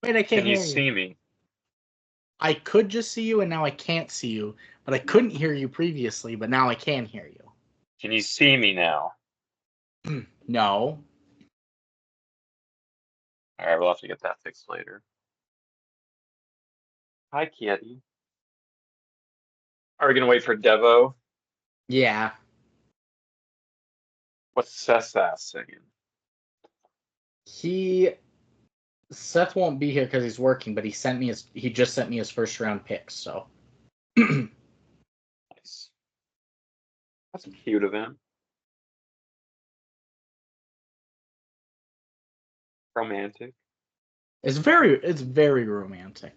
Wait, I can't Can you hear see you. me? I could just see you, and now I can't see you. But I couldn't hear you previously, but now I can hear you. Can you see me now? No. All right, we'll have to get that fixed later. Hi, Kitty. Are we gonna wait for Devo? Yeah. What's Seth's ass singing? Seth won't be here because he's working, but he just sent me his first round picks, so. Nice. That's cute of him. Romantic. It's very romantic.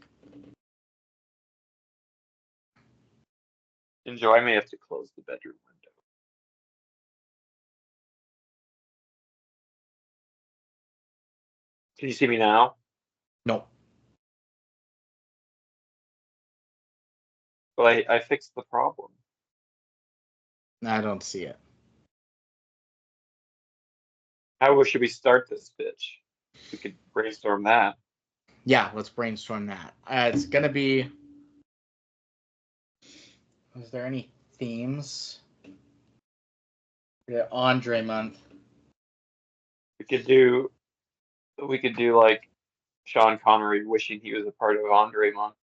Enjoy. I may have to close the bedroom window. Can you see me now? No. Well, I fixed the problem. I don't see it. How should we start this bitch? We could brainstorm that. Yeah, let's brainstorm that. It's gonna be. Is there any themes? Yeah, Andre month. We could do like Sean Connery wishing he was a part of Andre Month.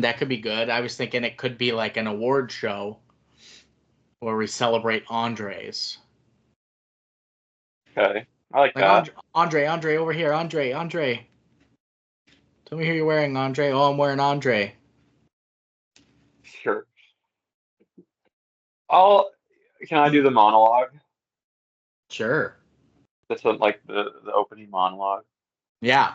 That could be good. I was thinking it could be like an award show where we celebrate Andres. Okay, I like Like that. Andre over here, Andre. Tell me who you're wearing, Andre. Oh, I'm wearing Andre. Sure. Can I do the monologue? Sure. That's like the opening monologue. Yeah.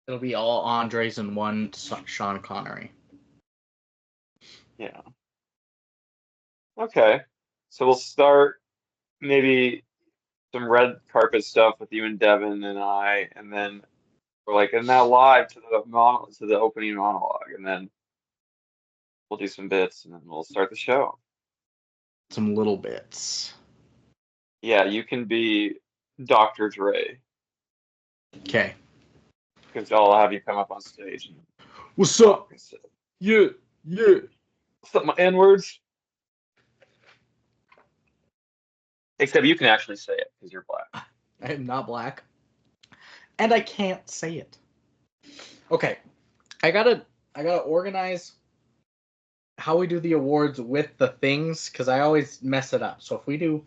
It'll be all Andres and one Sean Connery. Yeah. Okay. So we'll start maybe some red carpet stuff with you and Devon and I, and then we're like, and now live to the opening monologue, and then we'll do some bits, and then we'll start the show. Some little bits. Yeah, you can be Dr. Dre, Okay. because I'll have you come up on stage and What's talk. up? Yeah. What's up, my N-words? Except you can actually say it because you're black. I am not black. And I can't say it. Okay. I gotta organize how we do the awards with the things, because I always mess it up. So if we do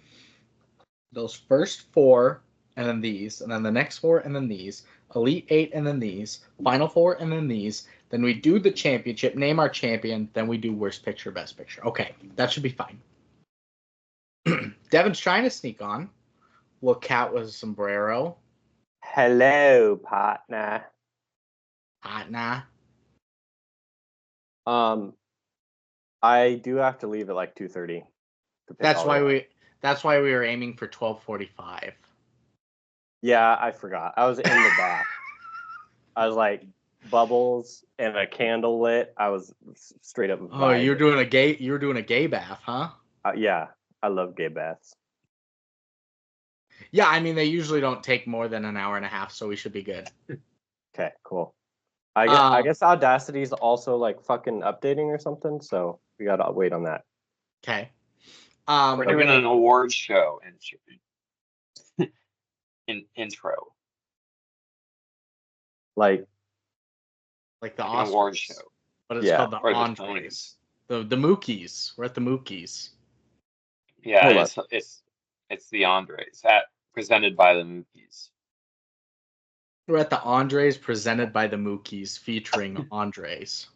those first four, and then these, and then the next four, and then these, Elite Eight, and then these, Final Four, and then these, then we do the championship, name our champion, then we do worst picture, best picture. Okay, that should be fine. Devon's trying to sneak on. Little cat with a sombrero. Hello, partner. Nah. I do have to leave at like 2:30. That's why we were aiming for 12:45. Yeah, I forgot. I was in the bath. I was like bubbles and a candle lit. I was straight up. Oh, you were doing a gay bath, huh? Yeah, I love gay baths. Yeah, I mean they usually don't take more than an hour and a half, so we should be good. Okay, cool. I guess Audacity's also like fucking updating or something, so we gotta wait on that. Okay. We're doing an award show in intro. Like the Oscars, award show. But it's called the Andres. The Mookies. We're at the Mookies. Yeah, it's the Andres presented by the Mookies. We're at the Andres presented by the Mookies, featuring Andres.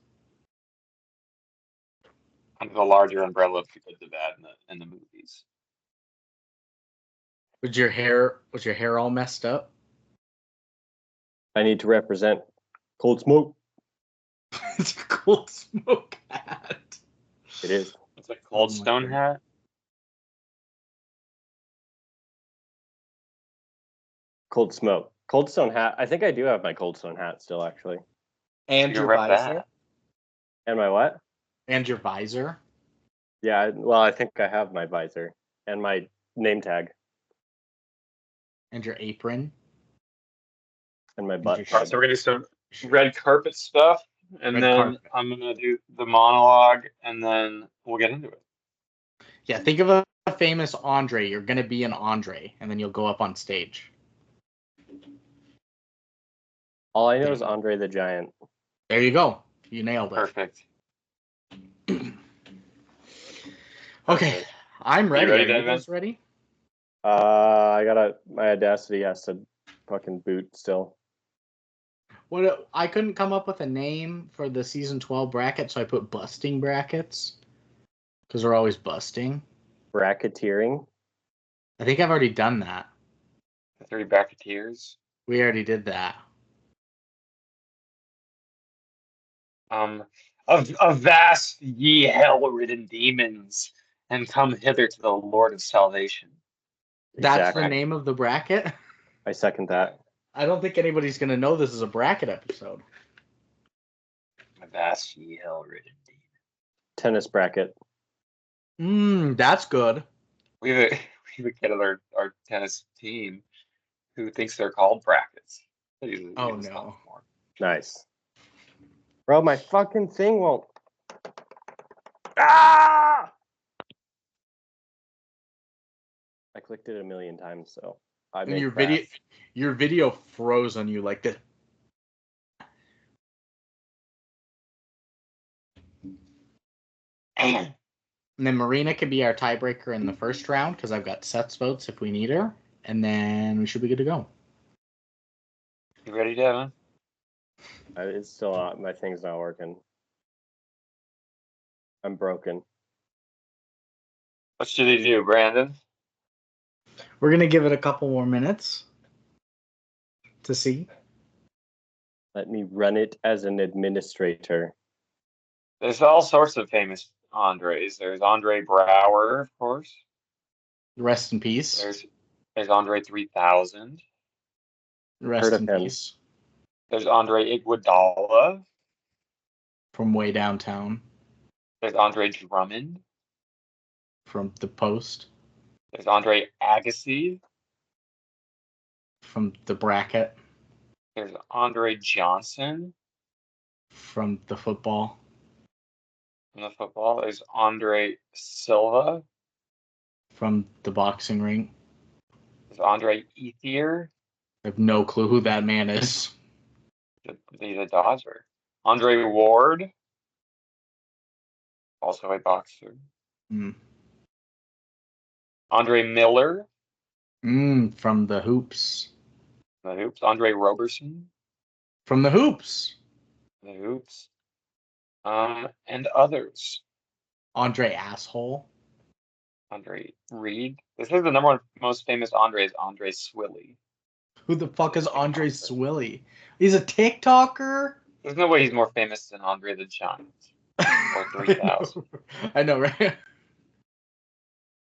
Under the larger umbrella of the bad and the movies. Was your hair all messed up? I need to represent Cold Smoke. It's a Cold Smoke hat. It is. It's a Cold Stone hat. Cold Smoke. Cold Stone hat. I think I do have my Cold Stone hat still, actually. And your visor. That. And my what? And your visor. Yeah, well, I think I have my visor and my name tag. And your apron. And my butt. All right, so we're gonna do some red carpet stuff, and Red then carpet. I'm gonna do the monologue, and then we'll get into it. Yeah, think of a famous Andre. You're gonna be an Andre, and then you'll go up on stage. All I know is Andre the Giant. There you go. You nailed it. Perfect. Okay, I'm ready. ready, Are you Devin? guys ready? My Audacity has to fucking boot still. What? I couldn't come up with a name for the season 12 bracket, so I put busting brackets because we're always busting. Bracketeering. I think I've already done that. The three bracketeers. We already did that. Avast ye hell-ridden demons, and come hither to the Lord of salvation. That's Exactly. the name of the bracket. I second that. I don't think anybody's gonna know this is a bracket episode. Avast ye hell-ridden demons. Tennis bracket. That's good. We have a kid on our tennis team who thinks they're called brackets. Oh, no. Nice. Bro, my fucking thing won't. Ah! I clicked it a million times, so I And made your video froze on you like this. And then Marina can be our tiebreaker in the first round because I've got Seth's votes if we need her. And then we should be good to go. You ready, Devin? It's still not. My thing's not working. I'm broken. What should he do, Brandon? We're going to give it a couple more minutes to see. Let me run it as an administrator. There's all sorts of famous Andres. There's Andre Brower, of course. Rest in peace. There's Andre 3000. Rest in peace. There's Andre Iguodala. From way downtown. There's Andre Drummond. From the Post. There's Andre Agassi. From the bracket. There's Andre Johnson. From the football. From the football. There's Andre Silva. From the boxing ring. There's Andre Ethier. I have no clue who that man is. He's a Dodger. Andre Ward. Also a boxer. Andre Miller. From the Hoops. The Hoops. Andre Roberson. From the Hoops. The Hoops. And others. Andre Asshole. Andre Reed. This is the number one most famous Andre is Andre Swilly. Who the fuck is Andre Swilly? He's a TikToker? There's no way he's more famous than Andre the Giant. Or 3000. I know, right?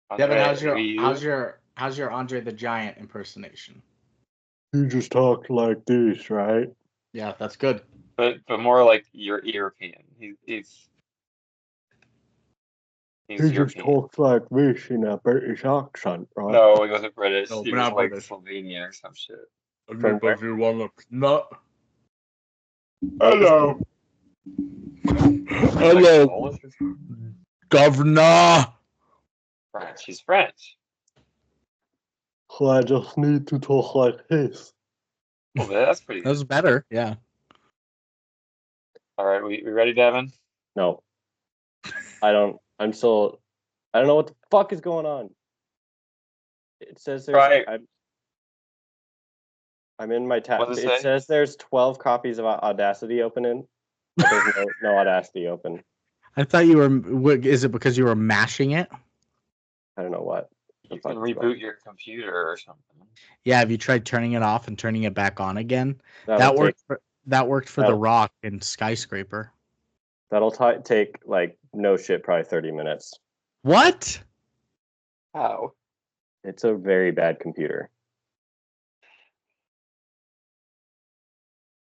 Andre Devin, how's your Andre the Giant impersonation? You just talk like this, right? Yeah, that's good. But more like you're European. He's just talks like this in a British accent, right? No, he wasn't British. No, he we're was not like British. Slovenia or some shit. No. Hello. Hello. Governor. French. He's French. So I just need to talk like this. Well, that's pretty good. That's better, yeah. All right, we ready, Devin? No. I don't know what the fuck is going on. It says there's Right. I'm in my tab. What does it It say? says there's 12 copies of Audacity opening, but there's no Audacity open. I thought you were. Is it because you were mashing it? I don't know what. You can reboot your computer or something. Yeah, have you tried turning it off and turning it back on again? That'll That worked for The Rock in Skyscraper. That'll take like no shit, probably 30 minutes. What? How? It's a very bad computer.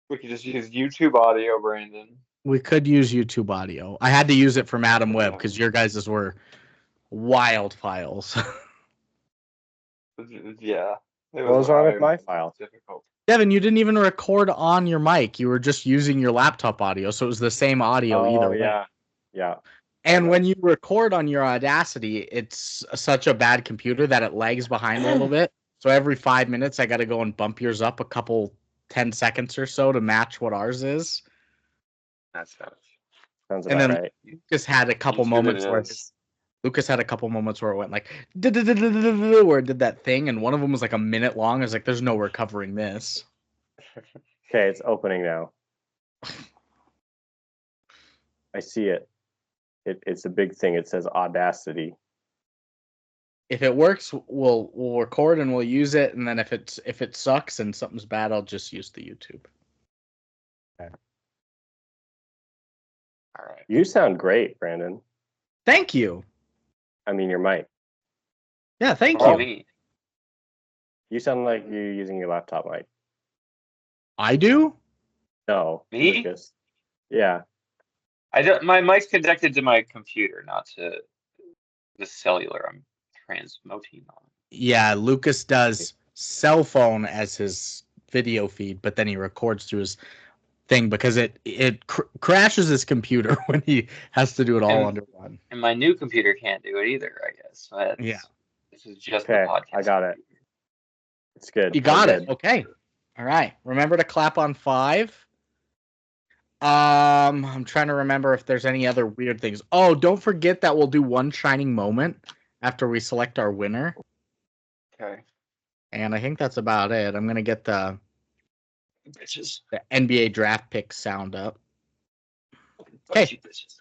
We could just use YouTube audio, Brandon. We could use YouTube audio. I had to use it from Adam Webb because your guys's were wild files. Yeah. It What was wrong with my it was file? difficult. Devin, you didn't even record on your mic. You were just using your laptop audio, so it was the same audio either way. Yeah. And when you record on your Audacity, it's such a bad computer that it lags behind a little bit. So every 5 minutes, I got to go and bump yours up a couple 10 seconds or so to match what ours is. That sounds. Sounds And about then right. Lucas had a couple YouTube moments it where is. it went like where it did that thing, and one of them was like a minute long. I was like, "There's no recovering this." Okay, it's opening now. I see it. It's a big thing. It says Audacity. If it works, we'll record and we'll use it, and then if it sucks and something's bad, I'll just use the YouTube. All right. You sound great, Brandon. Thank you. I mean, your mic. Yeah, thank What do you. you mean? You sound like you're using your laptop mic. I do? No, Me? Lucas. Yeah. I don't. My mic's connected to my computer, not to the cellular I'm transmoting on. Yeah, Lucas does cell phone as his video feed, but then he records through his thing because it crashes his computer when he has to do it all under one. And my new computer can't do it either, I guess. So Yeah. This is just Okay, the podcast. I got it. It's good. You got We're it. good. Okay. All right. Remember to clap on 5. I'm trying to remember if there's any other weird things. Oh, don't forget that we'll do one shining moment after we select our winner. Okay. And I think that's about it. I'm gonna get the Bitches. NBA draft pick sound up. Fuck you, bitches.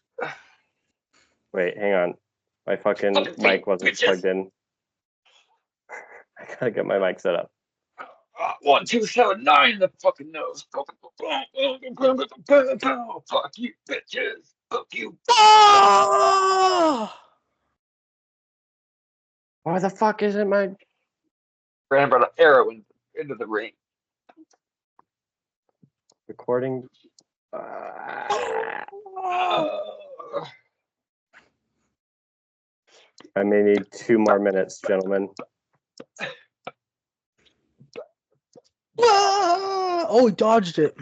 Wait, hang on. My fucking mic wasn't plugged in. I gotta get my mic set up. 1, 2, 7, 9. The fucking nose. Fuck you, bitches. Fuck you. Oh! Why the fuck isn't my Brandon brought an arrow into the ring. recording? Uh, I may need 2 more minutes, gentlemen. Oh, he dodged it.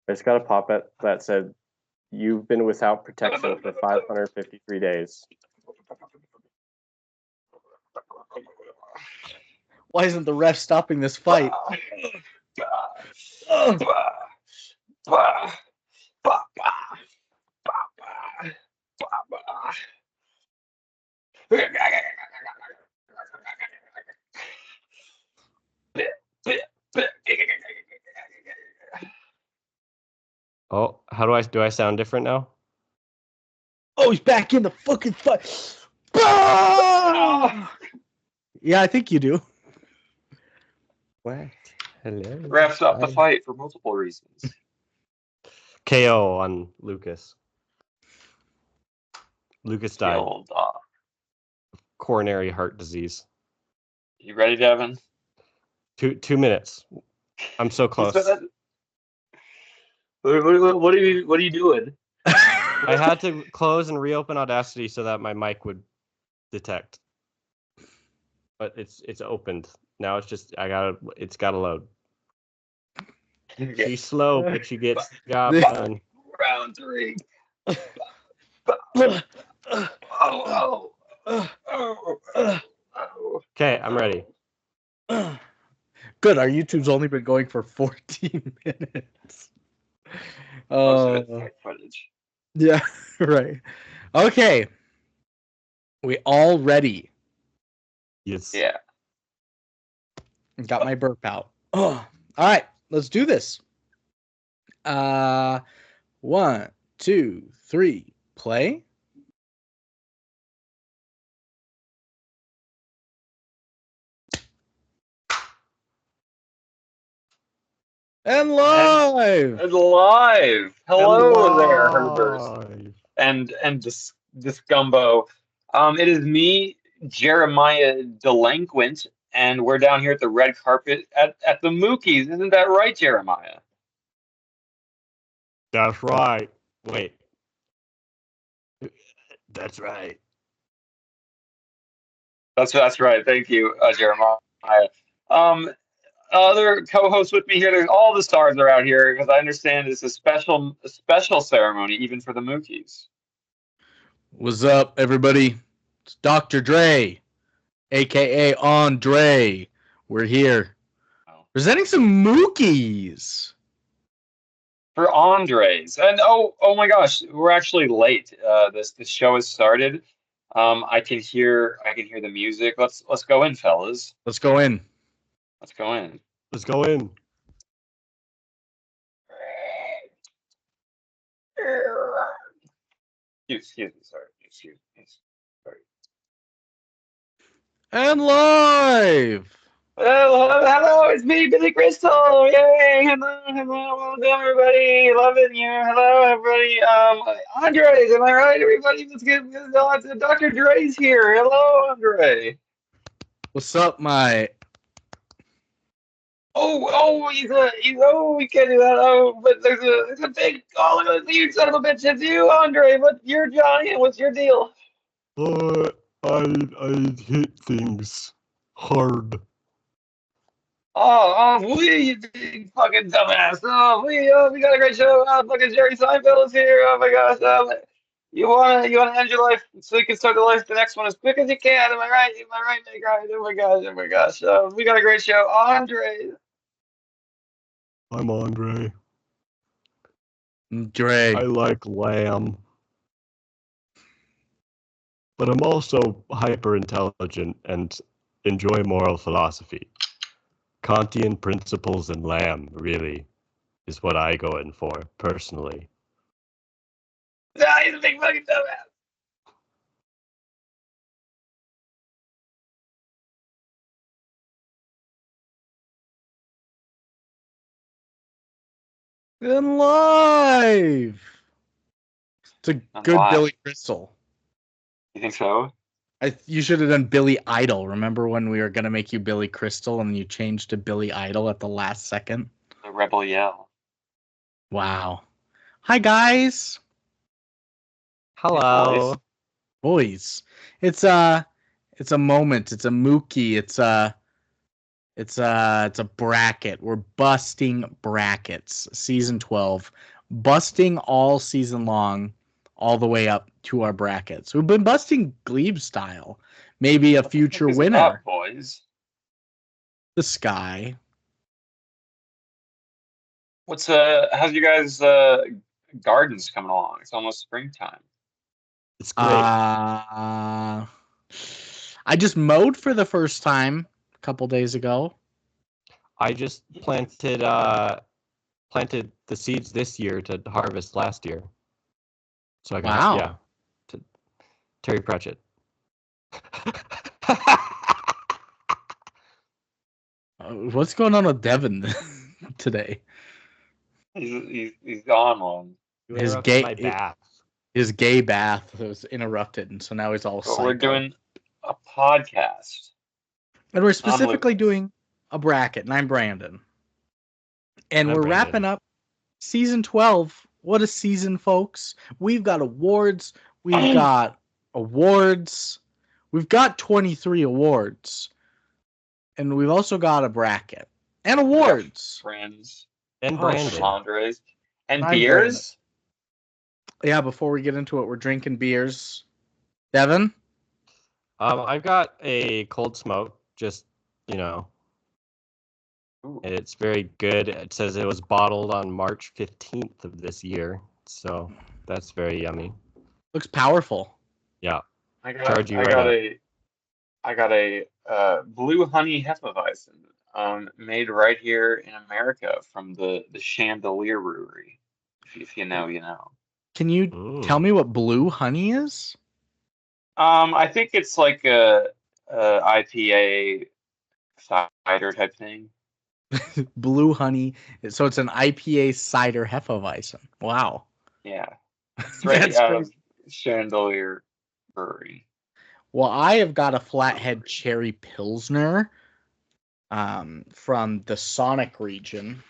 I just got a pop-up that said, "You've been without protection for 553 days." Why isn't the ref stopping this fight? Oh, do I sound different now? Oh, he's back in the fucking fight. Yeah, I think you do. What? Hello. Ref stopped the fight for multiple reasons. KO on Lucas. Lucas died. Killed. Coronary heart disease. You ready, Devin? 2 minutes. I'm so close. What are you doing? I had to close and reopen Audacity so that my mic would detect. But it's opened. Now it's gotta load. She's slow, but she gets the job done. Round 3. Okay, I'm ready. Good. Our YouTube's only been going for 14 minutes. Most of it's fight footage. Yeah, right. Okay. We all ready? Yes. Yeah. Got my burp out. Oh, all right. Let's do this. 1, 2, 3, play. And live. And live. Hello there, Herbers. Live. And this gumbo. It is me, Jeremiah Delinquent, and we're down here at the red carpet at the Mookies. Isn't that right, Jeremiah? That's right. Wait. That's right. That's right. Thank you, Jeremiah. Other co-hosts with me here. There's all the stars are out here because I understand it's a special ceremony even for the Mookies. What's up, everybody? It's Dr. Dre, aka Andre. We're here presenting some Mookies. For Andres. And oh my gosh, we're actually late. This show has started. I can hear the music. Let's go in, fellas. Let's go in. Let's go in. Let's go in. Excuse me, sorry. Excuse me. Sorry. And live. Hello, it's me, Billy Crystal. Yay! Hello, welcome everybody. Loving you. Hello, everybody. Andres, am I right, everybody? Let's get Dr. Dre's here. Hello, Andre. What's up, my? We can't do that. Oh, but there's a big, you son of a bitch, it's you, Andre. You're Johnny, and what's your deal? I hit things hard. We big fucking dumbass. We got a great show. Fucking Jerry Seinfeld is here. Oh my gosh. You wanna end your life so you can start the next one as quick as you can. Am I right? Am I right, guys? Oh my gosh. We got a great show. Andre. I'm Andre. Dre. I like lamb. But I'm also hyper intelligent and enjoy moral philosophy. Kantian principles and lamb, really, is what I go in for, personally. He's a big fucking dumbass. And live. It's a good live. Billy Crystal. You think so? You should have done Billy Idol. Remember when we were gonna make you Billy Crystal and you changed to Billy Idol at the last second? The rebel yell. Wow. Hi guys. Hello. Boys. It's a moment. It's a Mookie. It's a bracket. We're busting brackets. Season 12. Busting all season long, all the way up to our brackets. We've been busting Glebe style. Maybe a future winner. Up, boys. The sky. How's you guys gardens coming along? It's almost springtime. It's great. I just mowed for the first time a couple days ago. I just planted the seeds this year to harvest last year. So I got to Terry Pratchett. What's going on with Devon today? He's gone one. His gay bath was interrupted, and so now he's all psycho. We're doing a podcast. And we're specifically doing a bracket, and I'm Brandon. And we're wrapping up season 12. What a season, folks. We've got awards. We've got 23 awards. And we've also got a bracket. And awards. Friends. And Brandon. Andres. And beers? Yeah, before we get into it, we're drinking beers. Devon? I've got a cold smoke, just, Ooh. It's very good. It says it was bottled on March 15th of this year, so that's very yummy. Looks powerful. Yeah. I got a blue honey Hefeweizen, made right here in America from the Chandelier Brewery. If you know, you know. Can you tell me what blue honey is? I think it's like a IPA cider type thing. Blue honey. So it's an IPA cider Hefeweizen. Wow. Yeah. It's right out of Chandelier Brewery. Well, I have got a Flathead Cherry Pilsner from the Sonic region.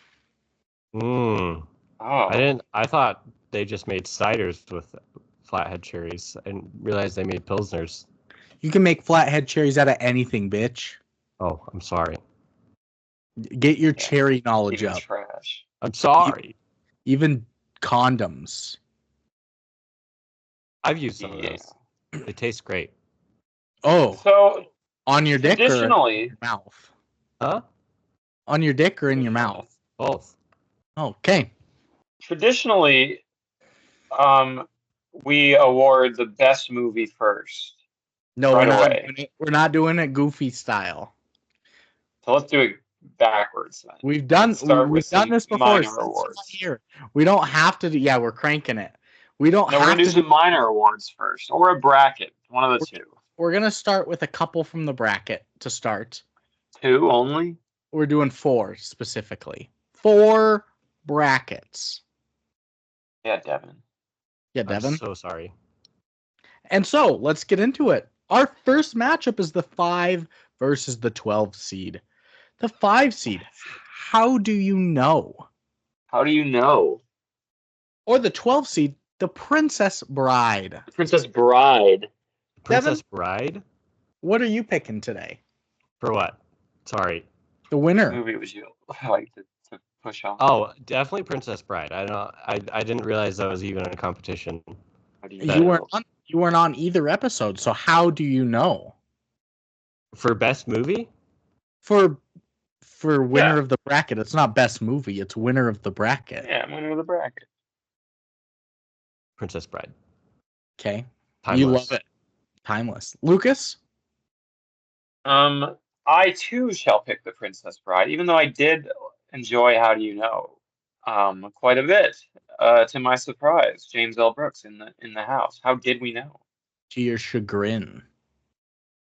Oh. I thought they just made ciders with Flathead cherries. I didn't realize they made Pilsners. You can make flathead cherries out of anything, bitch. Oh, I'm sorry. Get your cherry knowledge Even up. trash. I'm sorry. Even condoms. I've used some of Yeah. those. They taste great. Oh, So on your dick or in traditionally, your mouth? Huh? On your dick or in your mouth? Both. Okay. traditionally, we award the best movie first. No, Right we're not away. doing it. We're not doing it goofy style. So let's do it backwards then. We've done Start with some this before. minor Since it's awards. here. We don't have to do, yeah, we're cranking it. We don't No, we're have gonna do to some minor awards first, or a bracket, one of the two. We're gonna start with a couple from the bracket to start. Two only? We're doing 4 specifically. 4 brackets. Yeah, Devon. Yeah, I'm Devon. so sorry. And so let's get into it. Our first matchup is the 5 versus the 12 seed. The 5 seed. How do you know? How do you know? Or the 12 seed, the Princess Bride. Princess Bride. Princess Bride? What are you picking today? For what? Sorry. The winner. Movie would you like to push on? Oh, definitely Princess Bride. I don't know. I didn't realize that was even a competition. How do you You know? weren't on either episode, so how do you know? For best movie? For winner of the bracket, it's not best movie, it's winner of the bracket. Yeah, I'm winner of the bracket. Princess Bride. Okay. Timeless. You love it. Timeless. Lucas? I too shall pick the Princess Bride, even though I did enjoy How Do You Know quite a bit. To my surprise, James L. Brooks in the house. How did we know? To your chagrin.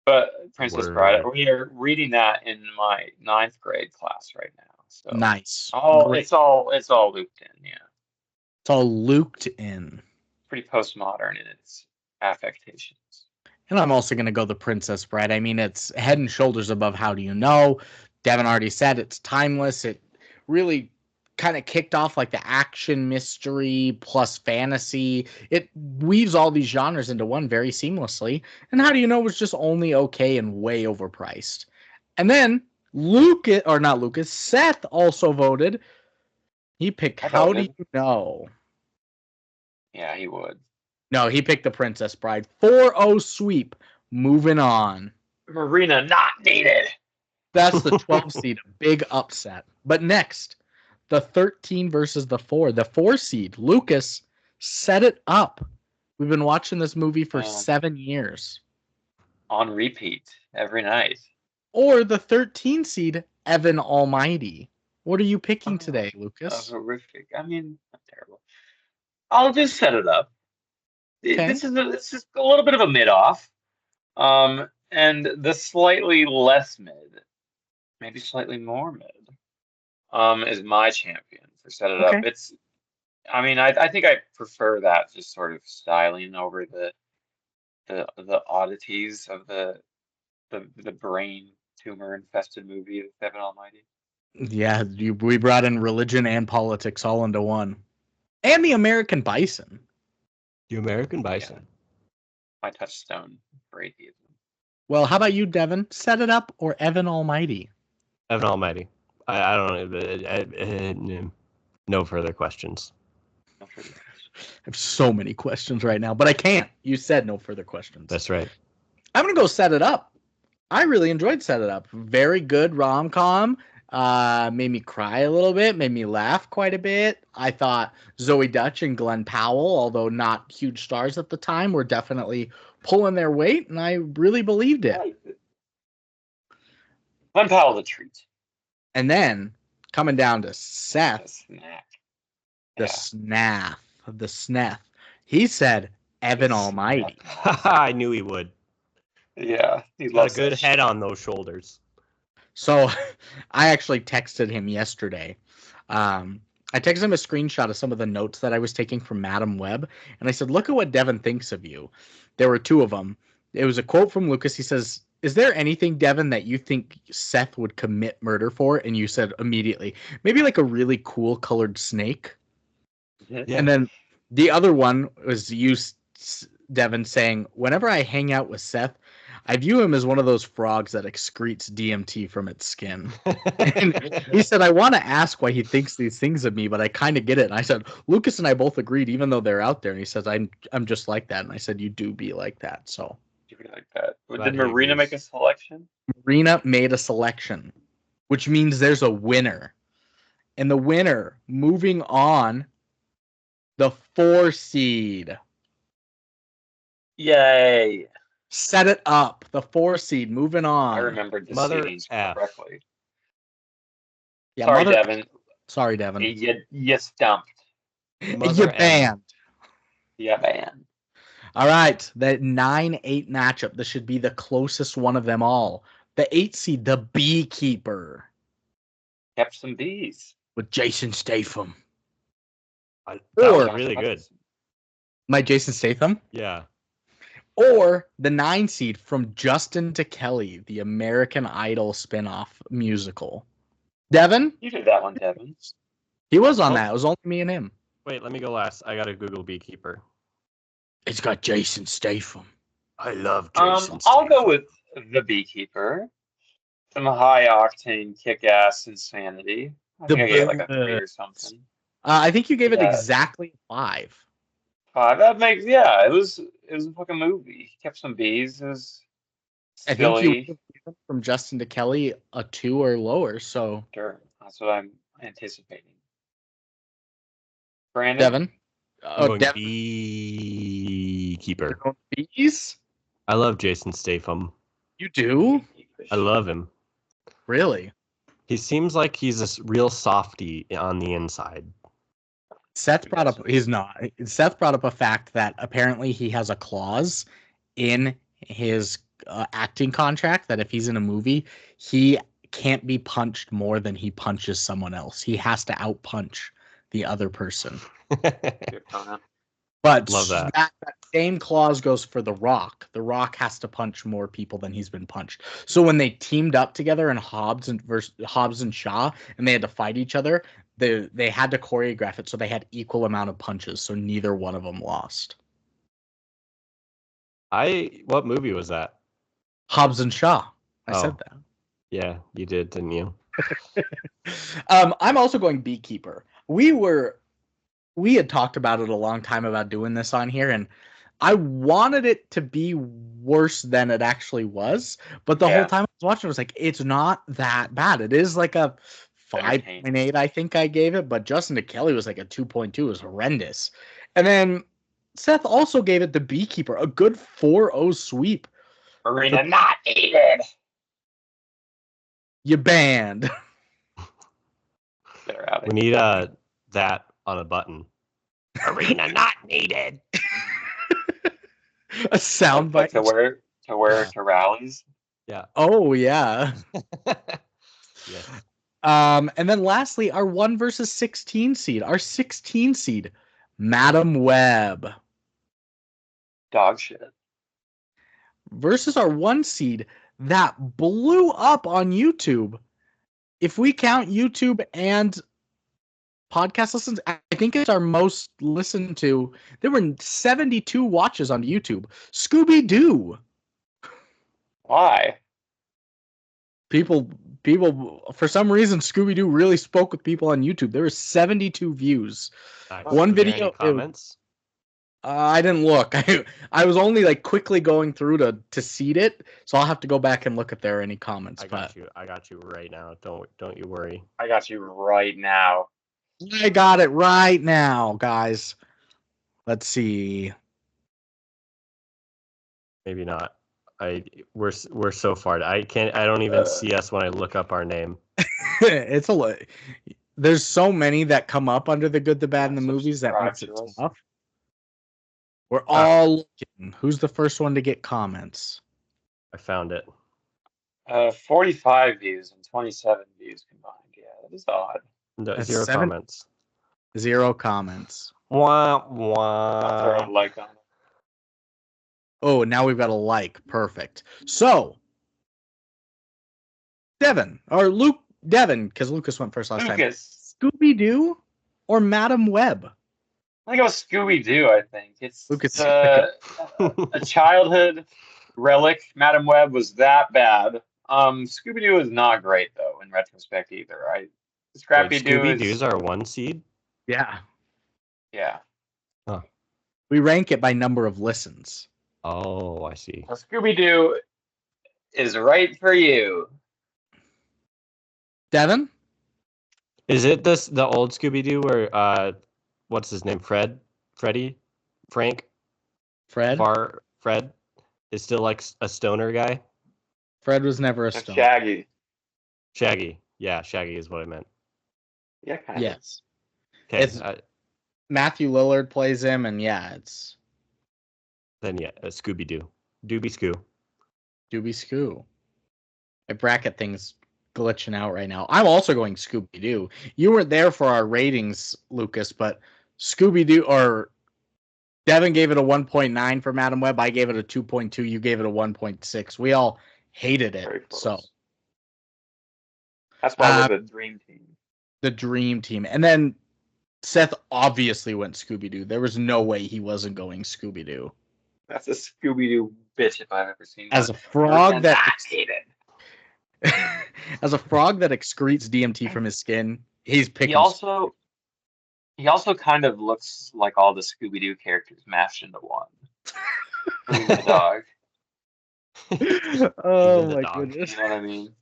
But Princess Bride, Word. we are reading that in my 9th grade class right now. So Nice. Great. It's all looped in. Yeah, It's all looped in. pretty postmodern in its affectations. And I'm also going to go the Princess Bride. I mean, it's head and shoulders above How Do You Know? Devon already said it's timeless. It really kind of kicked off like the action mystery plus fantasy. It weaves all these genres into one very seamlessly. And How Do You Know was just only okay and way overpriced. And then Seth also voted. He picked How Do You Know? Yeah, he would. No, he picked the Princess Bride. 4-0 sweep. Moving on. Marina not needed. That's the 12 seed. Big upset. But next, the 13 versus the 4. The 4 seed, Lucas, set it up. We've been watching this movie for 7 years. On repeat every night. Or the 13 seed, Evan Almighty. What are you picking today, Lucas? Horrific. I mean, not terrible. I'll just set it up. Okay. This is a little bit of a mid-off. And the slightly less mid, maybe slightly more mid, is my champion for set it up. It's, I mean, I think I prefer that just sort of styling over the oddities of the brain tumor infested movie of Devon Almighty. Yeah, we brought in religion and politics all into one. And the American bison. The American bison. Yeah. My touchstone for atheism. Well, how about you, Devon? Set it up or Evan Almighty? Evan Almighty. I don't know. No further questions. No further questions. I have so many questions right now, but I can't. You said no further questions. That's right. I'm going to go Set It Up. I really enjoyed Set It Up. Very good rom-com. Made me cry a little bit. Made me laugh quite a bit. I thought Zoe Dutch and Glenn Powell, although not huge stars at the time, were definitely pulling their weight, and I really believed it. Glenn Powell's a treat. And then, coming down to Seth, the snaff. He said Evan Almighty. I knew he would. Yeah, he got a good head on those shoulders. So I actually texted him yesterday. I texted him a screenshot of some of the notes that I was taking from Madam Web, and I said, look at what Devon thinks of you. There were 2 of them. It was a quote from Lucas. He says, is there anything, Devon, that you think Seth would commit murder for? And you said immediately, maybe like a really cool colored snake. Yeah. And then the other one was you, Devon, saying, whenever I hang out with Seth, I view him as one of those frogs that excretes DMT from its skin. And he said, I want to ask why he thinks these things of me, but I kind of get it. And I said, Lucas and I both agreed, even though they're out there. And he says, I'm just like that. And I said, you do be like that. So You be like that. Glad Did he Marina make a agrees. selection? Marina made a selection, which means there's a winner. And the winner, moving on, the 4 seed. Yay! Set it up. The 4 seed, moving on. I remembered the Mother seedings F. correctly. Yeah, Sorry, Devon. Sorry, Devon. You stumped. Mother You M. banned. Yeah, man. All right, the 9-8 matchup. This should be the closest one of them all. The 8 seed, the Beekeeper, Kept some bees. with Jason Statham. That Or- was really good. My Jason Statham. Yeah. Or the 9 seed from Justin to Kelly, the American Idol spinoff musical. Devon? You did that one, Devon. He was on Oh. that. It was only me and him. Wait, let me go last. I gotta Google Beekeeper. It's got Jason Statham. I love Jason I'll Statham. go with The Beekeeper. Some high octane kick ass insanity. I think I gave it like a 3 or something. I think you gave it Yeah. exactly 5. That makes it was a fucking movie. Kept some bees. It was I think you silly. from Justin to Kelly a 2 or lower. So Sure. That's what I'm anticipating. Brandon? Devon. I'm going Devon. Beekeeper. Bees? I love Jason Statham. You do? I love him. Really? He seems like he's a real softy on the inside. Seth brought up a fact that apparently he has a clause in his acting contract that if he's in a movie, he can't be punched more than he punches someone else. He has to outpunch the other person. But Love that. that same clause goes for The Rock. The Rock has to punch more people than he's been punched. So when they teamed up together in Hobbs and Shaw, and they had to fight each other, they had to choreograph it so they had equal amount of punches, so neither one of them lost. What movie was that? Hobbs and Shaw. I Oh. said that. Yeah, you did, didn't you? I'm also going Beekeeper. We had talked about it a long time about doing this on here, and I wanted it to be worse than it actually was. But the whole time I was watching, I was like, it's not that bad. It is like a 5.8, I think I gave it, but Justin to Kelly was like a 2.2. It was horrendous. And then Seth also gave it the Beekeeper, a good 4-0 sweep. Arena not needed. You banned. They're out. We need that on a button. Arena not needed. A sound bite. To wear to rallies. Yeah. Oh yeah. Yes. And then lastly, our 1 versus 16 seed. Our 16 seed, Madam Web. Dog shit. Versus our 1 seed that blew up on YouTube. If we count YouTube and podcast listens, I think it's our most listened to. There were 72 watches on YouTube. Scooby-Doo. Why? People, for some reason, Scooby-Doo really spoke with people on YouTube. There were 72 views. Nice. One Were there video. any comments? I didn't look. I was only like quickly going through to seed it, so I'll have to go back and look if there are any comments. I got you right now. Don't you worry. I got you right now. I got it right now, guys. Let's see. Maybe not. We're so far. I don't even see us when I look up our name. It's a lot. There's so many that come up under the good, the bad, and the movies that makes it tough. We're all looking. Who's the first one to get comments? I found it. 45 views and 27 views combined. Yeah, that is odd. No, That's 0 comments. 0 comments. Wah, I'll throw wah. a like on it. Oh, now we've got a like. Perfect. So, Devon, because Lucas went first last time. Lucas. Scooby-Doo or Madam Web? I think it was Scooby-Doo, I think. It's Lucas. a childhood Relic, Madam Web was that bad. Scooby-Doo is not great, though, in retrospect either, right? Wait, Scrappy-Doo Scooby-Doo's is... our 1 seed? Yeah. Yeah. Huh. We rank it by number of listens. Oh, I see. So Scooby-Doo is right for you. Devon? Is it the old Scooby-Doo where what's his name? Freddy? Frank? Fred? Fred is still like a stoner guy? Fred was never a That's stone. Shaggy. Shaggy. Yeah, Shaggy is what I meant. Yeah, kind of. Yes. Okay. It's Matthew Lillard plays him, and yeah, it's Then yeah, Scooby-Doo. Doobie Scoo. Doobie Scoo. My bracket thing's glitching out right now. I'm also going Scooby-Doo. You weren't there for our ratings, Lucas, but Scooby-Doo, or Devin gave it a 1.9 for Madam Web. I gave it a 2.2. You gave it a 1.6. We all hated it. Very close. So That's why we're the dream team. the dream team. And then Seth obviously went Scooby-Doo. There was no way he wasn't going Scooby-Doo. That's a Scooby-Doo bitch if I've ever seen one. As a frog that hated. as a frog that excretes DMT from his skin, he's picking. He also kind of looks like all the Scooby-Doo characters mashed into one. Including the dog. Oh Even the my dog. goodness. You know what I mean?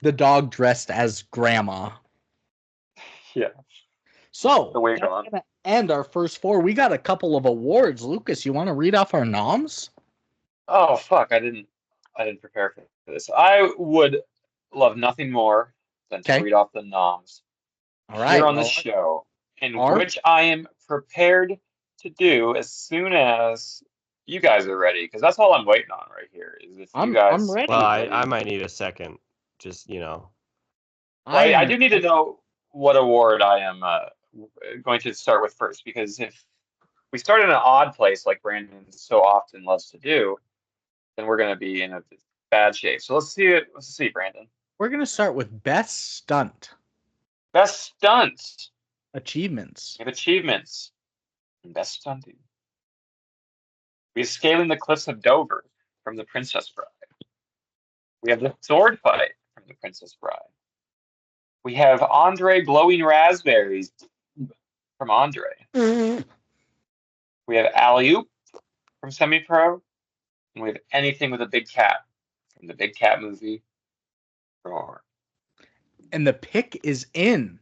The dog dressed as grandma. Yeah. So The wig that's on. gonna end our first four. We got a couple of awards. Lucas, you want to read off our noms? Oh fuck! I didn't prepare for this. I would love nothing more than to Okay. read off the noms All right. here on well, this show, in Art? which I am prepared to do as soon as you guys are ready, because that's all I'm waiting on right here. Is if you guys I'm ready. Well, are ready. I might need a second. Just, Well, I do need to know what award I am going to start with first, because if we start in an odd place like Brandon so often loves to do, then we're going to be in a bad shape. So let's see it. Let's see, Brandon. We're gonna start with best stunt Best stunts. achievements. We have achievements and best stunting. We have scaling the cliffs of Dover from The Princess Bride. We have the sword fight from The Princess Bride. We have Andre glowing raspberries from Andre. We have Alley Oop from Semi Pro. And we have anything with a big cat from the Big Cat movie. Roar. And the pick is in.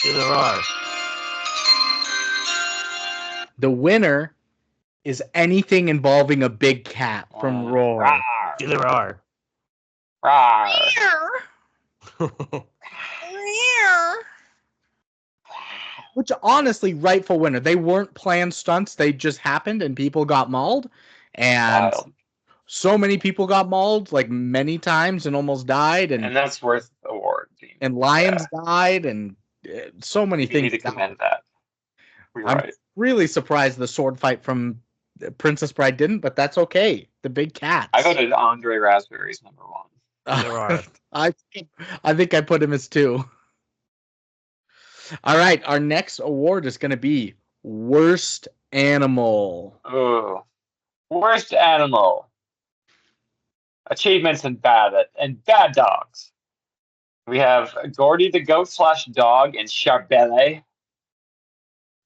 There are. The winner is anything involving a big cat from Roar. Rawr. There are. Rawr. Which honestly, rightful winner. They weren't planned stunts. They just happened and people got mauled. And Wild. so many people got mauled, like many times, and almost died. And that's worth the award, Dean. And lions died, and so many You things. need to commend that. You're I'm right. really surprised the sword fight from Princess Bride didn't, but that's okay. The big cats. I voted Andre Raspberries #1. There are. I think I put him as 2. All right, our next award is going to be Worst Animal. Ooh. Worst animal. Achievements and bad dogs. We have Gordy the goat / dog in Charbelle.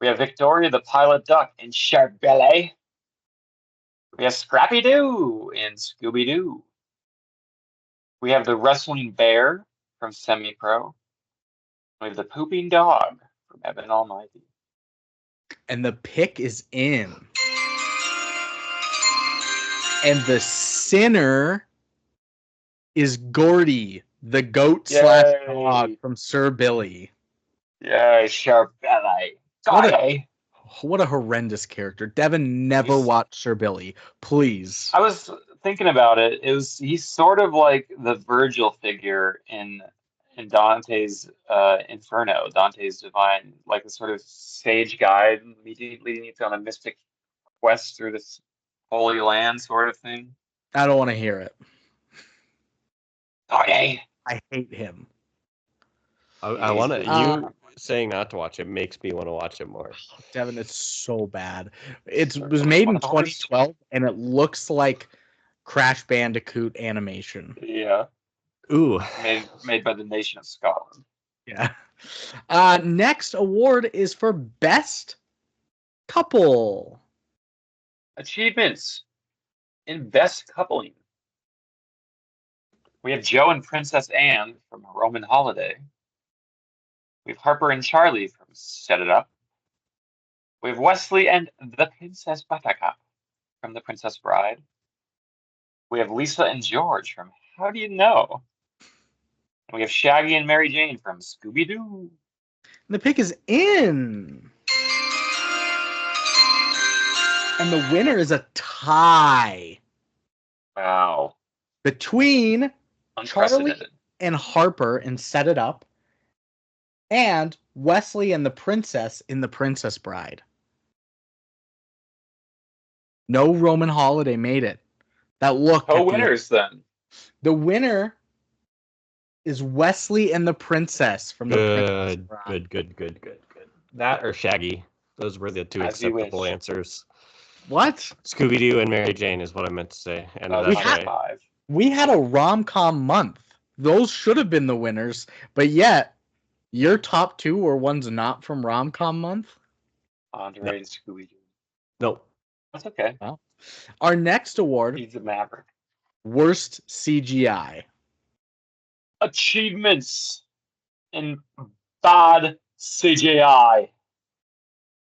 We have Victoria the pilot duck in Charbelle. We have Scrappy Doo in Scooby Doo. We have the wrestling bear from Semi Pro. We have the pooping dog from Evan Almighty. And the pick is in. And the sinner is Gordy, the goat / dog from Sir Billi. Yay, Charbelle. What a horrendous character. Devin never watched Sir Billi. Please. I was thinking about it. He's sort of like the Virgil figure in Dante's Inferno, Dante's Divine, like a sort of sage guide leading you on a mystic quest through this holy land sort of thing. I don't want to hear it. Okay. I hate him. I want to. Uh, You saying not to watch it makes me want to watch it more. Devin, it's so bad. It was made in 2012, and it looks like Crash Bandicoot animation. Yeah, Ooh, made by the nation of Scotland. Yeah. Next award is for Best Couple. Achievements in best coupling. We have Joe and Princess Anne from Roman Holiday. We have Harper and Charlie from Set It Up. We have Wesley and the Princess Buttercup from The Princess Bride. We have Lisa and George from How Do You Know? And we have Shaggy and Mary Jane from Scooby-Doo. The pick is in. And the winner is a tie Wow. between Charlie Unprecedented. and Harper in Set It Up and Wesley and the Princess in The Princess Bride. No Roman Holiday made it. That look. Co-winners then. The winner is Wesley and the Princess from The Princess Bride. good. That or Shaggy. Those were the two As you acceptable wish. answers. What? Scooby-Doo and Mary Jane is what I meant to say. And Oh, that's that's right. 5. We had a rom-com month. Those should have been the winners, but yet your top two were ones not from rom-com month. Andre and Scooby-Doo. Nope. That's okay. Well, our next award, He's a maverick. Worst CGI. Achievements in bad CGI.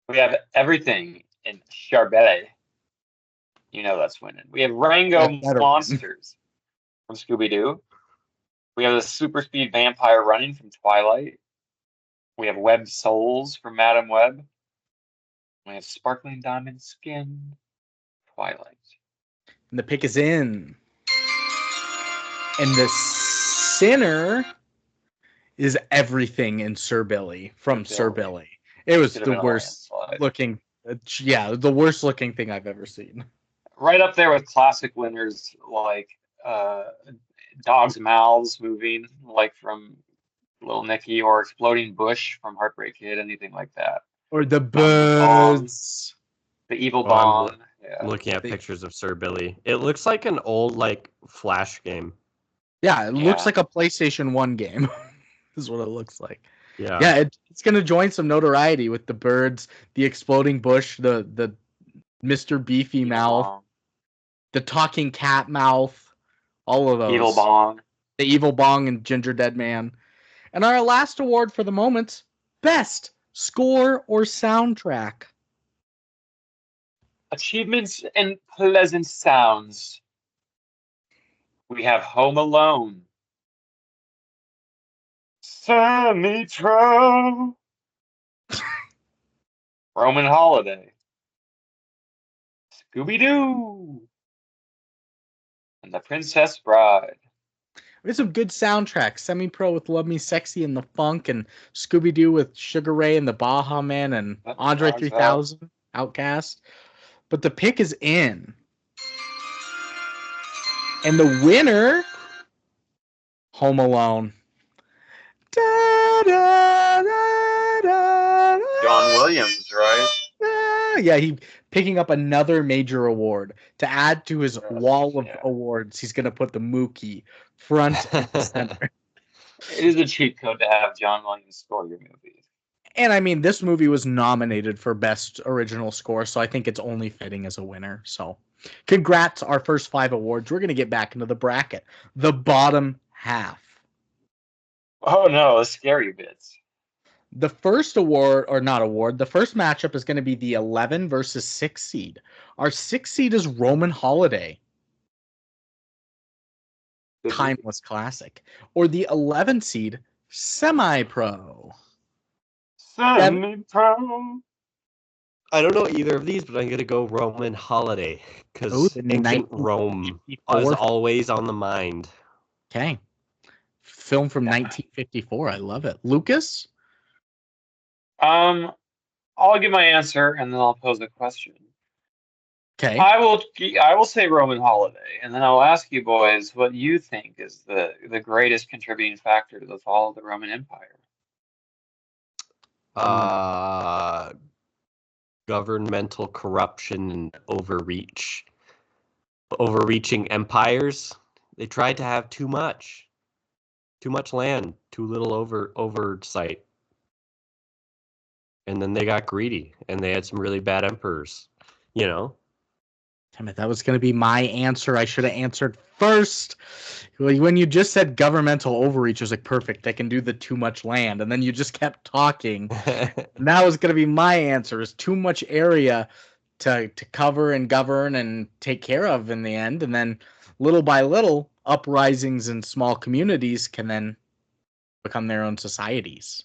We have everything in Sir Billi. You know that's winning. We have Rango That better Monsters from Scooby-Doo. We have the Super Speed Vampire Running from Twilight. We have Web Souls from Madam Web. We have Sparkling Diamond Skin, Twilight. And the pick is in. And the sinner is everything in Sir Billi from Sir Billi. It was the worst looking, the worst looking thing I've ever seen. Right up there with classic winners like Dogs' Mouths Moving, like from Little Nicky, or Exploding Bush from Heartbreak Kid, anything like that. Or the birds. The Evil Bong. I'm looking at pictures of Sir Billi. It looks like an old Flash game. Yeah, it looks like a PlayStation 1 game. Is what it looks like. Yeah, it's gonna join some notoriety with the birds, the exploding bush, the Mr. Beefy mouth, the talking cat mouth, all of those. Evil Bong. The Evil Bong and Ginger Dead Man. And our last award for the moment, Best Score or Soundtrack. Achievements and pleasant sounds. We have Home Alone. Semi-Pro. Roman Holiday. Scooby-Doo. And The Princess Bride. There's some good soundtracks. Semi-Pro with Love Me Sexy and the Funk, and Scooby-Doo with Sugar Ray and the Baha Men and Andre 3000, Outcast. But the pick is in. And the winner, Home Alone. Da, da, da, da, John Williams, right? Yeah, he picking up another major award to add to his wall of awards. He's gonna put the Mookie front and center. It is a cheat code to have John Williams score your movies. And I mean, this movie was nominated for Best Original Score, so I think it's only fitting as a winner. So, congrats, our first 5 awards. We're gonna get back into the bracket, the bottom half. Oh no, the scary bits. The first award, or not award, the first matchup is going to be the 11 versus 6 seed. Our 6 seed is Roman Holiday. Timeless classic. Or the 11 seed, Semi-Pro. Semi-Pro. I don't know either of these, but I'm going to go Roman Holiday. Because ancient Rome is always on the mind. Okay. Film from 1954. I love it. Lucas? I'll give my answer and then I'll pose a question. Okay. I will say Roman Holiday, and then I'll ask you boys what you think is the greatest contributing factor to the fall of the Roman Empire. Governmental corruption and overreaching empires. They tried to have too much land, too little oversight. And then they got greedy, and they had some really bad emperors, you know? Damn it, that was going to be my answer. I should have answered first. When you just said governmental overreach, I was like, perfect, they can do the too much land. And then you just kept talking. And that was going to be my answer, is too much area to cover and govern and take care of in the end. And then little by little, uprisings in small communities can then become their own societies.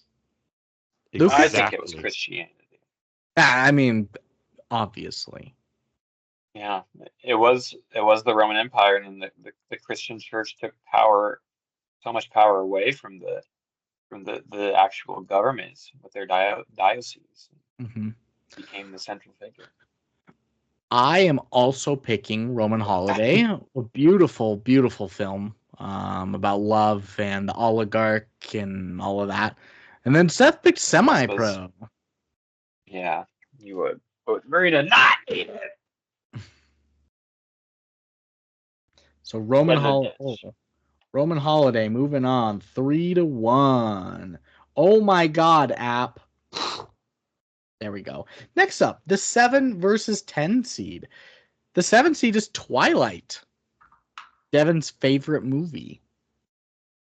Lucas? I think it was Christianity. I mean, obviously. Yeah, it was the Roman Empire, and then the Christian Church took so much power away from the actual governments with their dioceses. Mm-hmm. Became the central figure. I am also picking Roman Holiday, a beautiful, beautiful film about love and the oligarch and all of that. And then Seth picked Semi-Pro. Yeah, you would. But Marina not need it. So Roman Holiday, moving on, 3-1. Oh my God, app. There we go. Next up, the 7 versus 10 seed. The 7 seed is Twilight. Devon's favorite movie.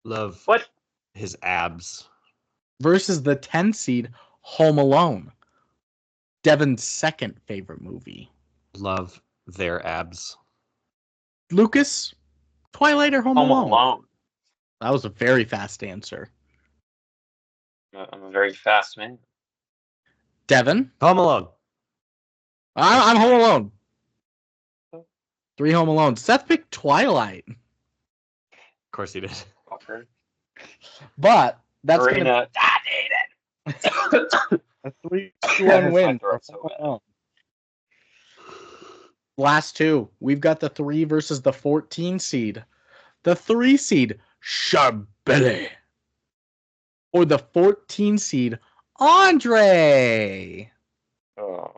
Love What? His abs. Versus the 10 seed, Home Alone. Devon's second favorite movie. Love their abs. Lucas, Twilight or Home Alone? That was a very fast answer. I'm a very fast man. Devon? Home Alone. I'm Home Alone. 3 Home Alone. Seth picked Twilight. Of course he did. Fucker. But that's Marina, a 3-1 win. Last two. We've got the 3 versus the 14 seed. The 3 seed, Sir Billi. Or the 14 seed, Andre. Oh.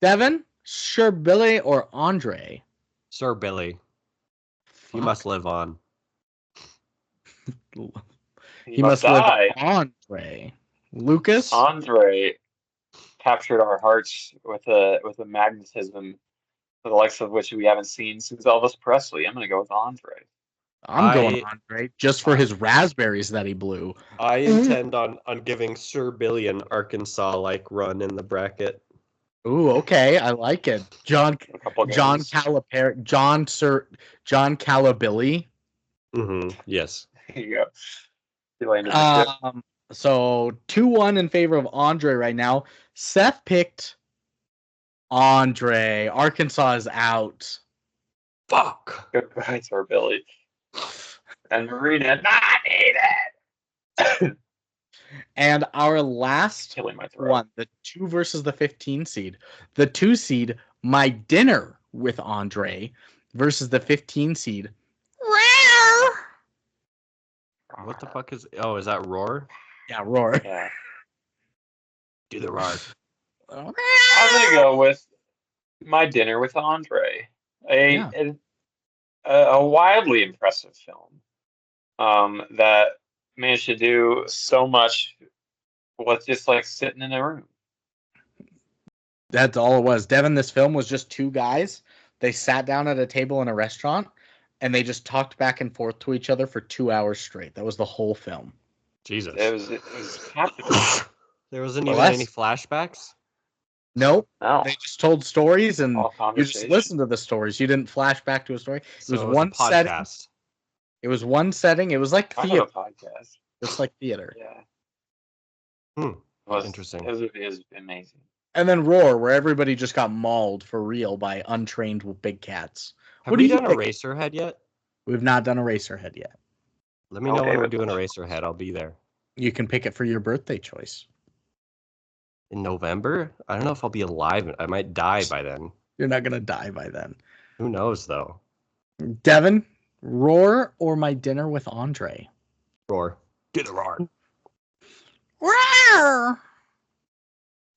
Devon, Sir Billi or Andre? Sir Billi. He must live on. He must die. Live Andre. Lucas? Andre captured our hearts with a magnetism the likes of which we haven't seen since Elvis Presley. I'm going to go with Andre. I'm going Andre just for his raspberries that he blew. I intend on giving Sir Billi an Arkansas-like run in the bracket. Ooh, okay, I like it. John Calipari, John Calabilly. Mm-hmm. Yes. There you go. So 2-1 in favor of Andre right now. Seth picked Andre. Arkansas is out. Fuck. Goodbye, Sir Billi. And Marina not needed. And our last one, the 2 versus the 15 seed. The 2 seed, My Dinner with Andre versus the 15 seed. What the fuck is... Oh, is that Roar? Yeah, Roar. Yeah. Do the roar. I'm going to go with My Dinner with Andre. A wildly impressive film that managed to do so much with just like sitting in a room. That's all it was. Devon, this film was just 2 guys. They sat down at a table in a restaurant and they just talked back and forth to each other for 2 hours straight. That was the whole film. Jesus. It was captivating. There wasn't even any flashbacks? Nope. No. They just told stories and you just listened to the stories. You didn't flash back to a story. It was one setting. It was one setting. It was like theater. Podcast. It's like theater. Yeah. Interesting. It was amazing. And then Roar, where everybody just got mauled for real by untrained big cats. Have we done Eraserhead yet? We've not done Eraserhead yet. Let me know when we're doing Eraserhead. I'll be there. You can pick it for your birthday choice. In November? I don't know if I'll be alive. I might die by then. You're not going to die by then. Who knows, though? Devon, Roar or My Dinner with Andre? Roar. Do the roar. Roar!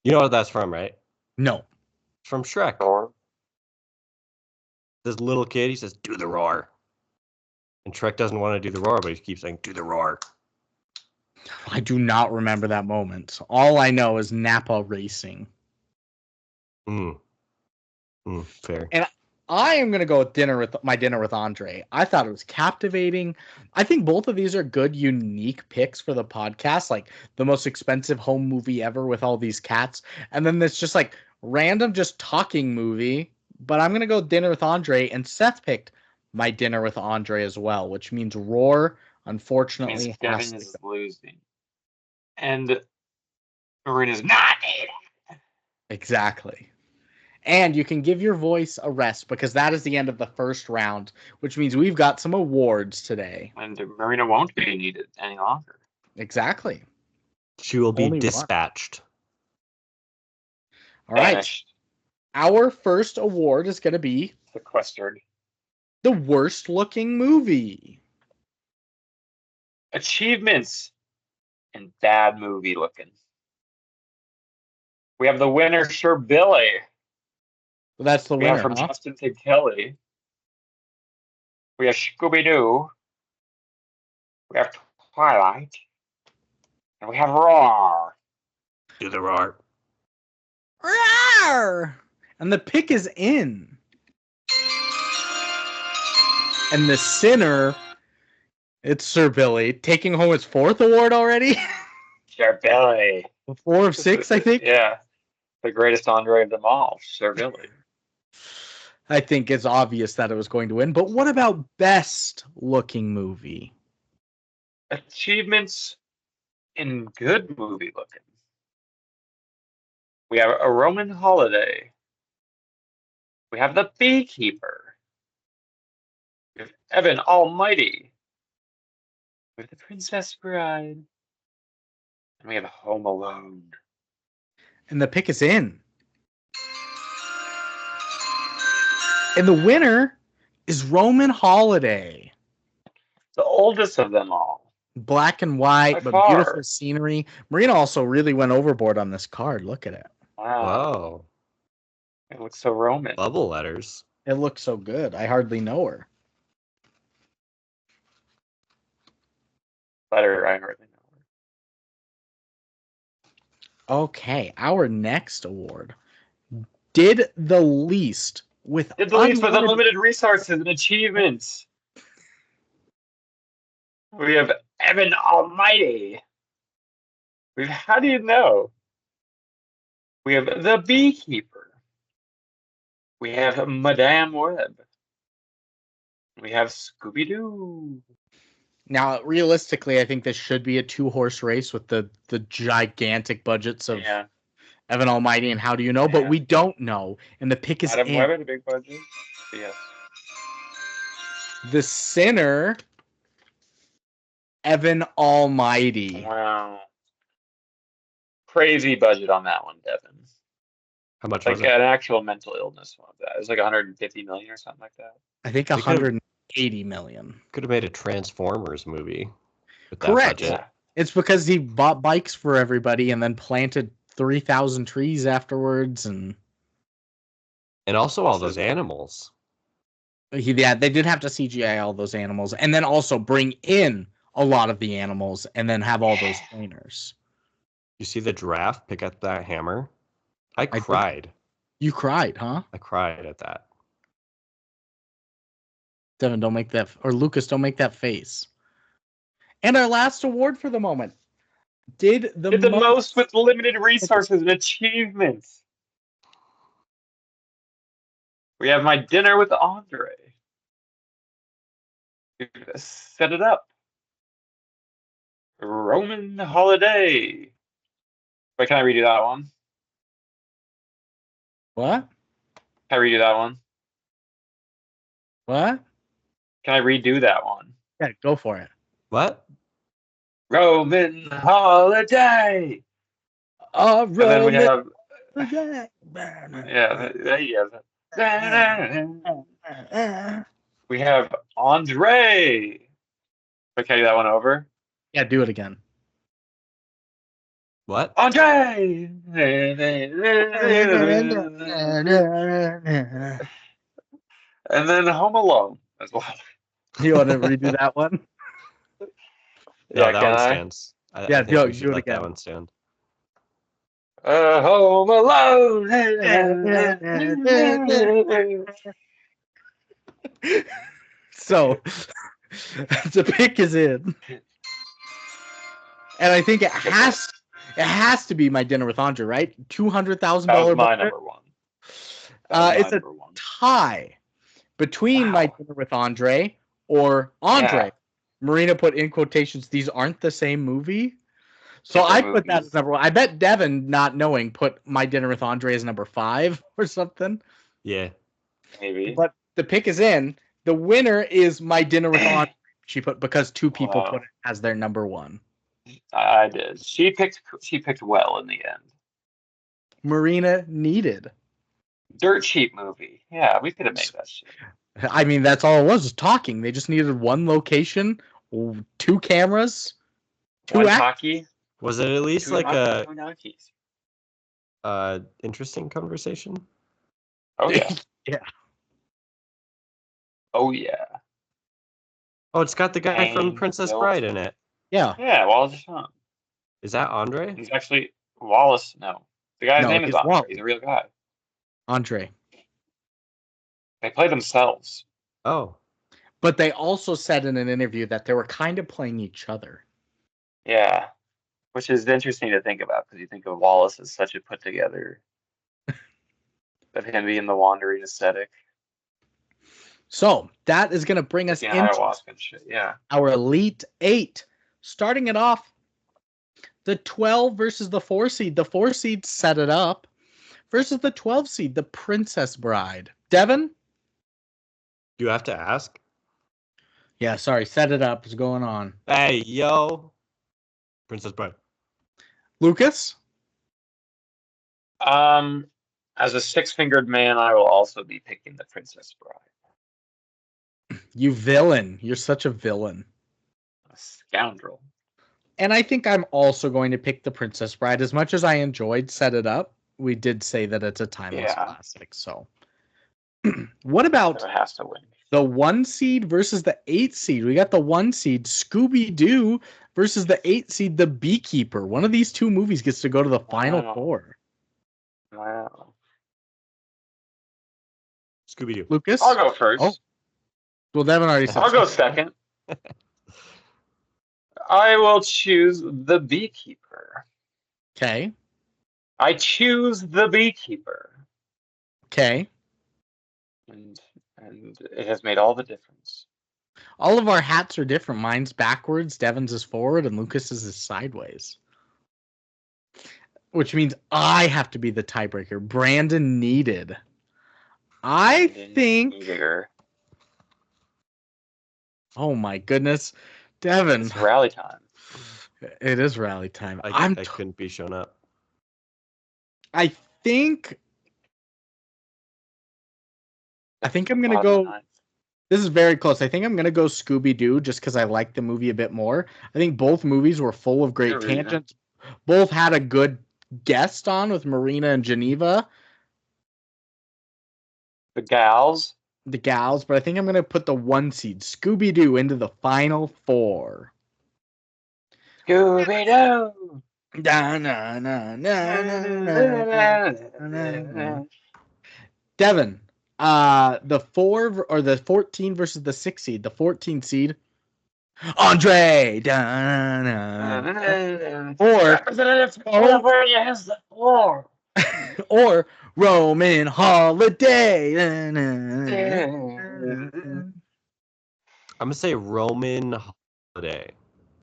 You know what that's from, right? No. From Shrek. Roar. This little kid, he says, "Do the roar," and Shrek doesn't want to do the roar, but he keeps saying, "Do the roar." I do not remember that moment. All I know is Napa racing. Fair. And I am gonna go with dinner with Andre. I thought it was captivating. I think both of these are good, unique picks for the podcast. Like the most expensive home movie ever with all these cats, and then this just like random just talking movie. But I'm gonna go dinner with Andre, and Seth picked my dinner with Andre as well, which means Roar. Unfortunately, Means has Devon to is go. losing. And Marina's not it. Exactly. And you can give your voice a rest because that is the end of the first round, which means we've got some awards today. And Marina won't be needed any longer. Exactly. She will be Only one. dispatched. All right. Banished. Our first award is going to be Sequestered. the worst looking movie. Achievements and bad movie looking. We have the winner, Sir Billi. Well, that's the We have winner, from huh? Justin to Kelly. We have Scooby Doo. We have Twilight. And we have Roar. Do the roar. Rawr! And the pick is in. And the sinner, it's Sir Billi, taking home his fourth award already. Sir Billi. 4 of 6, I think. Yeah. The greatest Andre of them all, Sir Billi. I think it's obvious that it was going to win. But what about best looking movie? Achievements in good movie looking. We have A Roman Holiday. We have The Beekeeper. We have Evan Almighty. We have The Princess Bride. And we have Home Alone. And the pick is in. And the winner is Roman Holiday. The oldest of them all. Black and white, By but far. beautiful scenery. Marina also really went overboard on this card. Look at it. Wow. Wow. It looks so Roman. Bubble letters. It looks so good. I hardly know her. Better, I hardly know. Okay, our next award did the least with Did the least with unlimited resources and achievements. We have Evan Almighty. How do you know? We have The Beekeeper. We have Madame Web. We have Scooby Doo. Now, realistically, I think this should be a 2-horse race with the gigantic budgets of Evan Almighty and How Do You Know, but we don't know, and the pick is Madame in. Web had a big budget. Yes. The sinner, Evan Almighty. Wow. Crazy budget on that one, Devon. How much Like was it? an actual mental illness one of that. It was like 150 million or something like that. I think 180 million. Could have made a Transformers movie with that Correct. budget. Yeah. It's because he bought bikes for everybody and then planted 3,000 trees afterwards, and also all those animals. they did have to CGI all those animals, and then also bring in a lot of the animals, and then have all those trainers. You see the giraffe pick up that hammer? I cried. You cried, huh? I cried at that. Devon, don't make that, or Lucas, don't make that face. And our last award for the moment did the most with limited resources and achievements. We have My Dinner with Andre. We've set it up. Roman Holiday. Wait, can I redo that one? What? Can I redo that one? What? Can I redo that one? Yeah, go for it. What? Roman Holiday. And then we have we have Andre. Wait, can I do that one over? Yeah, do it again. What? Andre! And then Home Alone as well. You want to redo that one? No, Yeah, that can one I? stands. I Yeah, think we do should it let that again. one stand. Home Alone! So the pick is in, and I think it has to be My Dinner with Andre, right? $200,000 That was my budget. number one. That was my It's a number one. tie between My Wow. Dinner with Andre or Andre. Yeah. Marina put in quotations, these aren't the same movie. So Different I put that movies. as number one. I bet Devon, not knowing, put My Dinner with Andre as number 5 or something. Yeah. Maybe. But the pick is in. The winner is My Dinner with Andre. She put because 2 people Wow. put it as their number 1. I did. She picked well in the end. Marina needed. Dirt cheap movie. Yeah, we could have made that shit. I mean, that's all it was talking. They just needed one location, 2 cameras, 2 One actors. talkie. Was it at least Two like a Nockies. interesting conversation? Oh yeah. Yeah. Oh yeah. Oh, it's got the guy from Pain, Princess guilt. Bride in it. Yeah. Yeah, Wallace Shawn. Is that Andre? He's actually Wallace. No, the guy's No, name is it's Andre. Wallace. He's a real guy. Andre. They play themselves. Oh, But they also said in an interview that they were kind of playing each other. Yeah, which is interesting to think about because you think of Wallace as such a put together, of him being the wandering ascetic, So that is going to bring us the into ayahuasca and shit. Yeah. our Elite 8. Starting it off, the 12 versus the 4 seed. The 4 seed set it up versus the 12 seed, the Princess Bride. Devon? you have to ask. Yeah, sorry, set it up. What's going on? Hey, yo, Princess Bride. Lucas? As a 6-fingered man, I will also be picking the Princess Bride. You villain. You're such a villain. A scoundrel. And I think I'm also going to pick the Princess Bride. As much as I enjoyed Set It Up, we did say that it's a timeless classic. So, what about So it has to win. the 1 seed versus the 8 seed? We got the 1 seed, Scooby-Doo, versus the 8 seed, The Beekeeper. One of these 2 movies gets to go to the final Wow. 4. Wow. Scooby-Doo. Lucas? I'll go first. Oh. Well, Devin already said I'll go second. I will choose the Beekeeper. Okay. I choose the Beekeeper. Okay. And it has made all the difference. All of our hats are different. Mine's backwards, Devin's is forward, and Lucas's is sideways. Which means I have to be the tiebreaker. Brandon needed. I think. Neither. Oh my goodness, Devin! It's rally time. It is rally time. I couldn't be shown up. I think I'm gonna go. This is very close. I think I'm gonna go Scooby-Doo just because I like the movie a bit more. I think both movies were full of great tangents. Both had a good guest on with Marina and Geneva. The gals. The gals, but I think I'm going to put the 1 seed, Scooby-Doo, into the final 4. Scooby-Doo! Da, na, na, na, na, na, na. Devin, the 4 or the 14 versus the 6 seed, the 14 seed, Andre! Da, na, na. Or Representative California has the floor. Or Roman Holiday. I'm gonna say Roman Holiday.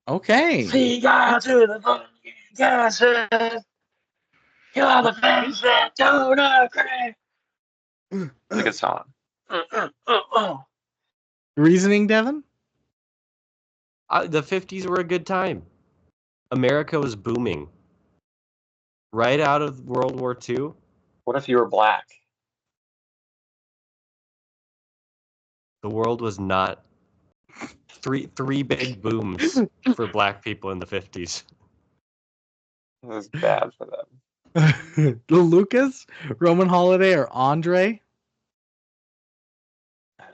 Okay. See God to the fucking gases. Kill all the fans that don't agree. It's a good song. Reasoning, Devin? The 50s were a good time. America was booming. Right out of World War II. What if you were black? The world was not. Three big booms for black people in the 50s. It was bad for them. Lucas, Roman Holiday, or Andre? I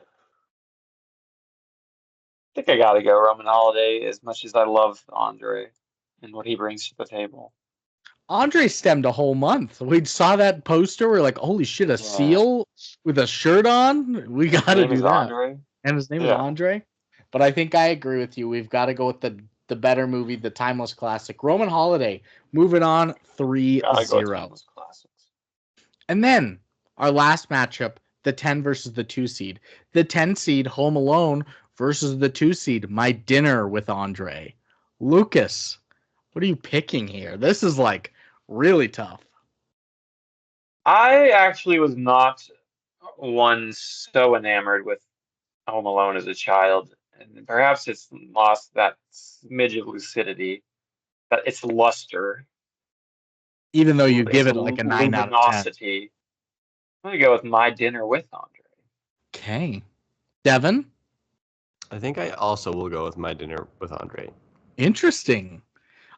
think I gotta go Roman Holiday as much as I love Andre and what he brings to the table. Andre stemmed a whole month. We saw that poster. We're like, holy shit, a seal with a shirt on? We got to do that. Andre. And his name is Andre. But I think I agree with you. We've got to go with the better movie, the timeless classic. Roman Holiday. Moving on 3-0. Timeless classics. And then our last matchup, the 10 versus the 2 seed. The 10 seed, Home Alone, versus the 2 seed, My Dinner with Andre. Lucas, what are you picking here? This is like really tough. I actually was not one so enamored with Home Alone as a child, and perhaps it's lost that smidge of lucidity, that its luster. Even though you give it like a 9 out of 10. I'm gonna go with My Dinner with Andre. Okay. Devon? I think I also will go with My Dinner with Andre. Interesting.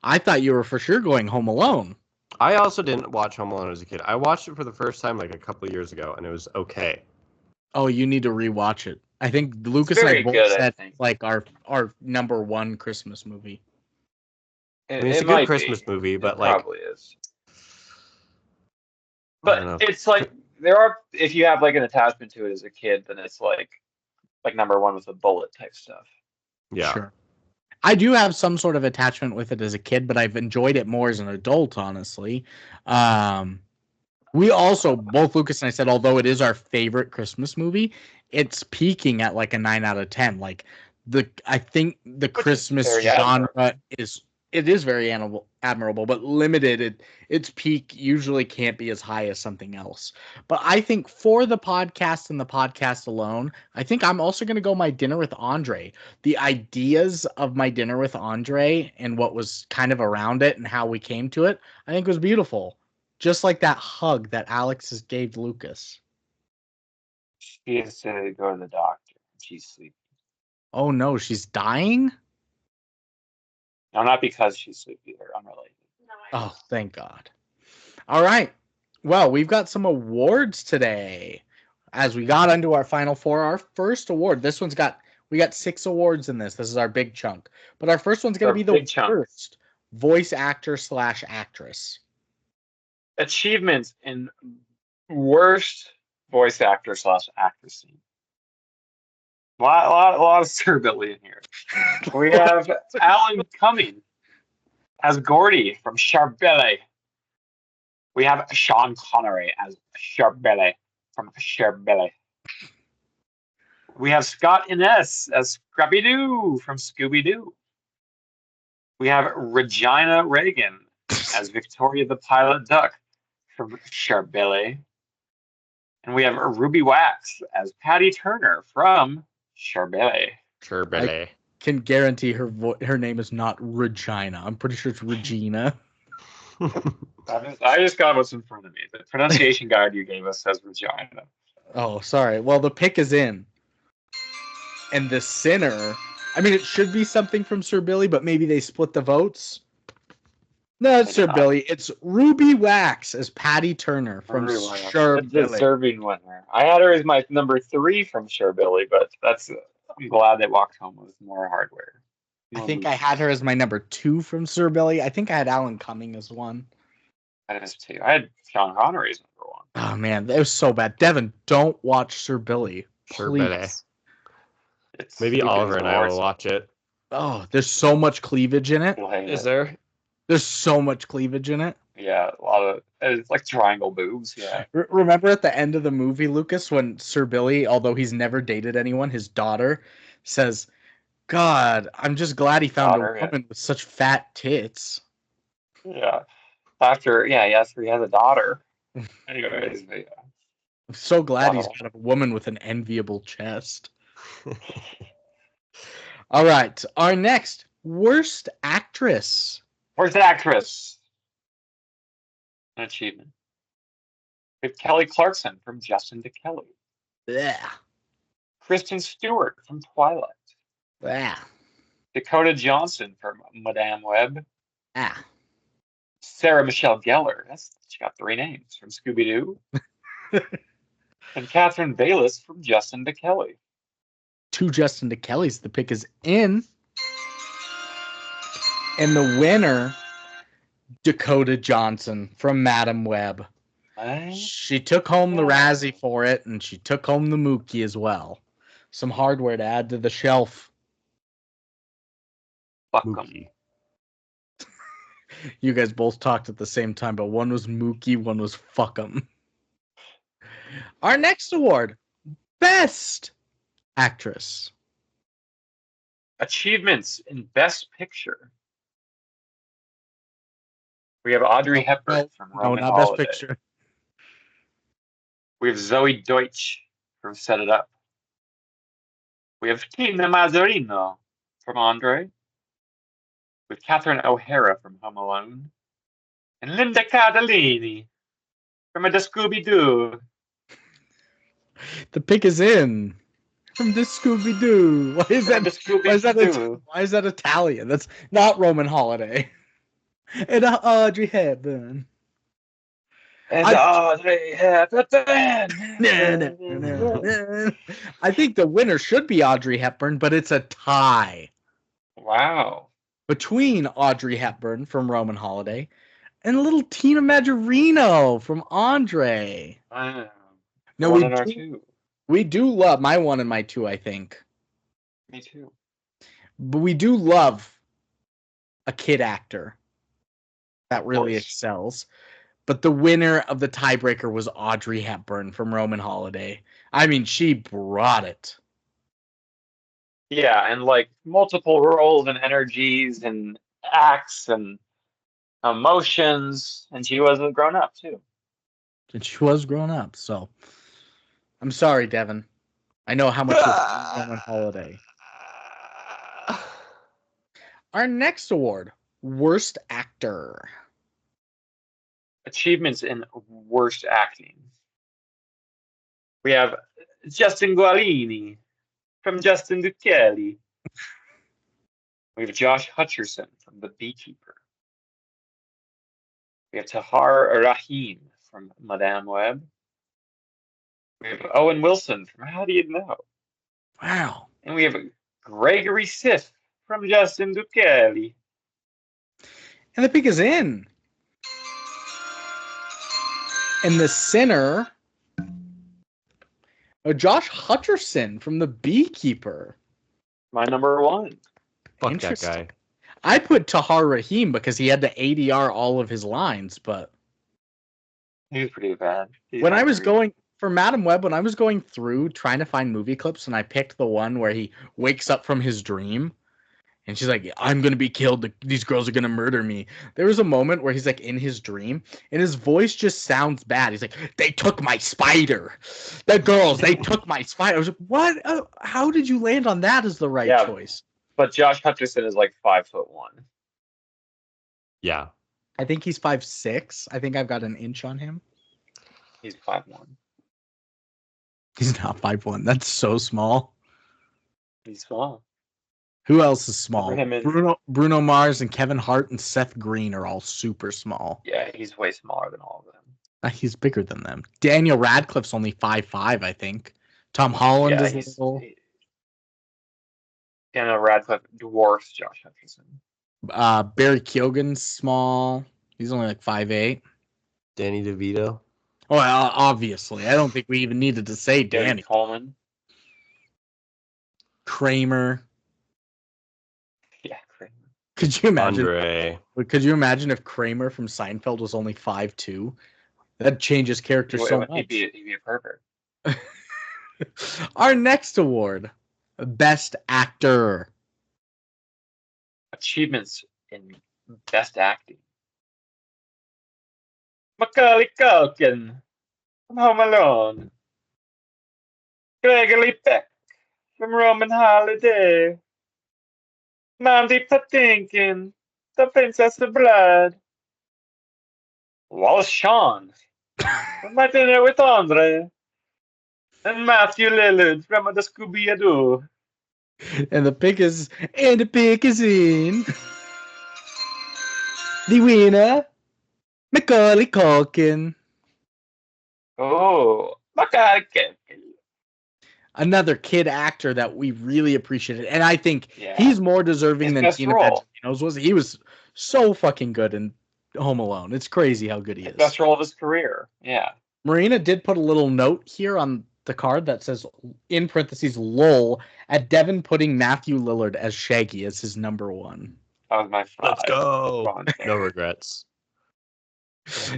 I thought you were for sure going Home Alone. I also didn't watch Home Alone as a kid. I watched it for the first time like a couple of years ago, and it was okay. Oh, you need to rewatch it. I think Lucas and I both said like our number one Christmas movie. I mean, it's a good Christmas movie, but like probably is. But it's like if you have like an attachment to it as a kid, then it's like number one with a bullet type stuff. Yeah. Sure. I do have some sort of attachment with it as a kid, but I've enjoyed it more as an adult, honestly. We also, both Lucas and I said, although it is our favorite Christmas movie, it's peaking at like a 9 out of 10. Like I think the Christmas genre is very admirable, but limited. Its peak usually can't be as high as something else. But I think for the podcast and the podcast alone, I think I'm also going to go My Dinner with Andre. The ideas of My Dinner with Andre and what was kind of around it and how we came to it, I think was beautiful. Just like that hug that Alex has gave Lucas. She has to go to the doctor. She's sleeping. Oh no, she's dying? No, not because she's sleepy. They're unrelated. Oh, thank God. All right. Well, we've got some awards today. As we got into our final four, our first award. We got 6 awards in this. This is our big chunk. But our first one's going to be the worst voice actor / actress. Achievements in worst voice actor / actress. A lot of Sir Billi in here. We have Alan Cumming as Gordy from Sir Billi. We have Sean Connery as Sir Billi from Sir Billi. We have Scott Innes as Scrappy-Doo from Scooby-Doo. We have Regina Reagan as Victoria the Pilot Duck from Sir Billi. And we have Ruby Wax as Patty Turner from Sir Billi. Sir Billi. I can guarantee her name is not Regina. I'm pretty sure it's Regina. I just got what's in front of me. The pronunciation guide you gave us says Regina. Oh, sorry. Well, the pick is in. And the sinner, I mean, it should be something from Sir Billi, but maybe they split the votes. No, it's Sir Billi. It's Ruby Wax as Patty Turner from Sir Billi. It's a deserving winner. I had her as my number 3 from Sir Billi, but I'm glad they walked home with more hardware. I think I had her as my number 2 from Sir Billi. I think I had Alan Cumming as 1. I had Sean Connery as number 1. Oh man, that was so bad. Devon, don't watch Sir Billi. Sir Billi. Maybe Oliver and I will watch it. Oh, there's so much cleavage in it. Is there? There's so much cleavage in it. Yeah, a lot of it's like triangle boobs. Yeah. Remember at the end of the movie, Lucas, when Sir Billi, although he's never dated anyone, his daughter says, "God, I'm just glad he found a woman with such fat tits." Yeah. After he has a daughter. Anyways, I'm so glad he's got a woman with an enviable chest. All right, our next worst actress. Worst actress. An achievement. We have Kelly Clarkson from Justin to Kelly. Yeah. Kristen Stewart from Twilight. Yeah. Dakota Johnson from Madame Web. Ah. Sarah Michelle Gellar. She got 3 names from Scooby-Doo. And Catherine Bayless from Justin to Kelly. 2 Justin to Kellys. The pick is in. And the winner, Dakota Johnson from Madam Web. She took home the Razzie for it, and she took home the Mookie as well. Some hardware to add to the shelf. Fuck 'em. Mookie. You guys both talked at the same time, but one was Mookie, one was fuck 'em. Our next award, Best Actress. Achievements in Best Picture. We have Audrey Hepburn from Roman not Holiday. Best Picture. We have Zoe Deutsch from Set It Up. We have Tina Mazzarino from Andre. With Catherine O'Hara from Home Alone. And Linda Cardellini from The Scooby-Doo. The pick is in from the Scooby-Doo. Why is that Italian? That's not Roman Holiday. And Audrey Hepburn. And Audrey Hepburn. I think the winner should be Audrey Hepburn, but it's a tie. Wow. Between Audrey Hepburn from Roman Holiday and little Tina Majorino from Andre. Wow. No, we do love my 1 and my 2, I think. Me too. But we do love a kid actor that really excels. But the winner of the tiebreaker was Audrey Hepburn from Roman Holiday. I mean, she brought it. Yeah, and like multiple roles and energies and acts and emotions, and she was a grown up too. And she was grown up, so I'm sorry, Devon. I know how much you love Roman Holiday. Our next award, Worst Actor. Achievements in Worst Acting. We have Justin Guarini from Justin to Kelly. We have Josh Hutcherson from The Beekeeper. We have Tahar Rahim from Madame Web. We have Owen Wilson from How Do You Know? Wow. And we have Gregory Sith from Justin to Kelly. And the pick is in. And the sinner, Josh Hutcherson from The Beekeeper. My number 1. Fuck that guy. I put Tahar Rahim because he had to ADR all of his lines, but He was pretty bad. when I was going for Madam Web, when I was going through trying to find movie clips, and I picked the one where he wakes up from his dream, and she's like, "I'm gonna be killed. These girls are gonna murder me." There was a moment where he's like in his dream, and his voice just sounds bad. He's like, "They took my spider. The girls, they took my spider." I was like, "What? How did you land on that as the right choice?" But Josh Hutcherson is like 5'1". Yeah. I think he's 5'6". I think I've got an inch on him. He's 5'1". He's not 5'1". That's so small. He's small. Who else is small? Him and- Bruno Mars and Kevin Hart and Seth Green are all super small. Yeah, he's way smaller than all of them. He's bigger than them. Daniel Radcliffe's only 5'5", I think. Tom Holland is little. Daniel Radcliffe dwarfs Josh Hutcherson. Barry Keoghan's small. He's only like 5'8". Danny DeVito. Oh, obviously. I don't think we even needed to say Danny. Coleman. Kramer. Yeah, Kramer. Could you imagine? Andre. Could you imagine if Kramer from Seinfeld was only 5'2"? That'd change his character so much. He'd be a pervert. Our next award, Best Actor. Achievements in Best Acting. Macaulay Culkin from Home Alone. Gregory Peck from Roman Holiday. Mandy Patinkin, The Princess Bride. Wallace Shawn from My Dinner with Andre. And Matthew Lillard from The Scooby-Doo. And the pick is in. The winner, Macaulay Culkin. Oh, okay. Another kid actor that we really appreciated. And I think Yeah. he's more deserving His than best Tina role. Petronio's was. He was so fucking good in Home Alone. It's crazy how good he His is. best role of his career. Yeah. Marina did put a little note here on the card that says, in parentheses, lol, at Devon putting Matthew Lillard as Shaggy as his number one. That was my 5. Let's go. Fun. No regrets.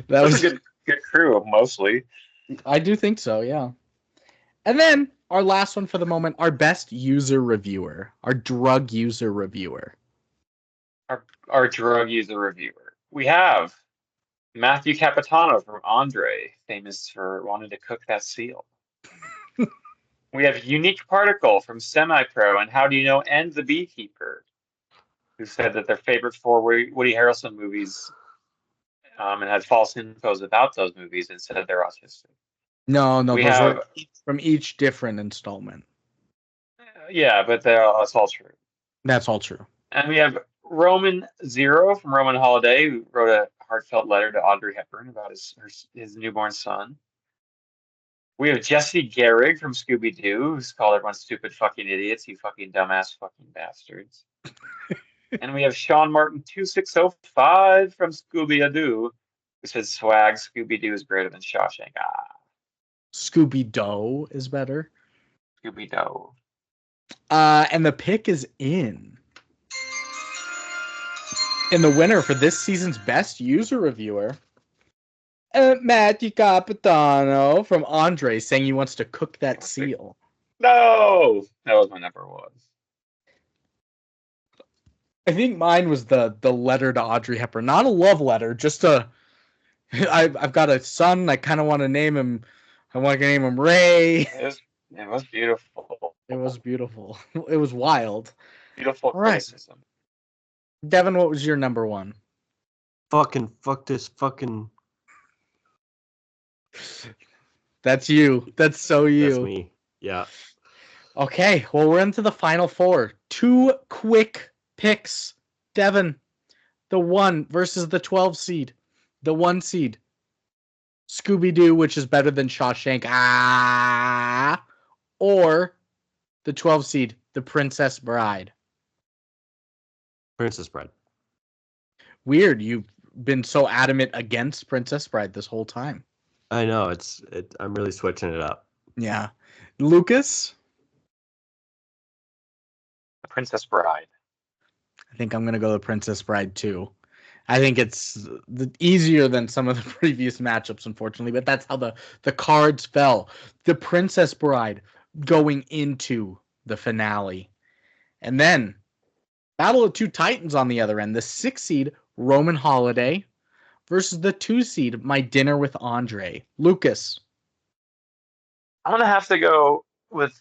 That was a good crew, mostly. I do think so, yeah. And then our last one for the moment, our best user reviewer, our drug user reviewer. Our drug user reviewer. We have Matthew Capitano from Andre, famous for wanting to cook that seal. We have Unique Particle from Semi-Pro and How Do You Know and The Beekeeper, who said that their favorite 4 Woody Harrelson movies and had false infos about those movies and said they're autistic. No, We those have were from each different installment. Yeah, but that's all true. That's all true. And we have Roman Zero from Roman Holiday, who wrote a heartfelt letter to Audrey Hepburn about his newborn son. We have Jesse Gehrig from Scooby-Doo, who's called everyone stupid fucking idiots, you fucking dumbass fucking bastards. And we have Sean Martin 2605 from Scooby-Doo, who says swag Scooby-Doo is greater than Shawshank. Scooby-Doo is better. Scooby-Doo. And the pick is in. And the winner for this season's best user reviewer, Matthew Capitano from Andre, saying he wants to cook that seal. No! That was my number 1. I think mine was the letter to Audrey Hepburn. Not a love letter, just I've got a son, I kind of want to name him, I want to name him Ray. It was beautiful. It was beautiful. It was wild. Beautiful All right. criticism. Devon, what was your number 1? Fuck this fucking. That's you. That's so you. That's me. Yeah. Okay, well, we're into the final 4. 2 quick picks. Devon, the 1 versus the 12 seed. The 1 seed. Scooby-Doo, which is better than Shawshank. Or the 12 seed, The Princess Bride. Princess Bride. Weird, you've been so adamant against Princess Bride this whole time. I know, I'm really switching it up. Yeah. Lucas? The Princess Bride. I think I'm going to go The Princess Bride too. I think it's easier than some of the previous matchups, unfortunately, but that's how the cards fell. The Princess Bride going into the finale. And then, Battle of 2 Titans on the other end. The 6 seed, Roman Holiday, versus the 2 seed, My Dinner with Andre. Lucas. I'm going to have to go with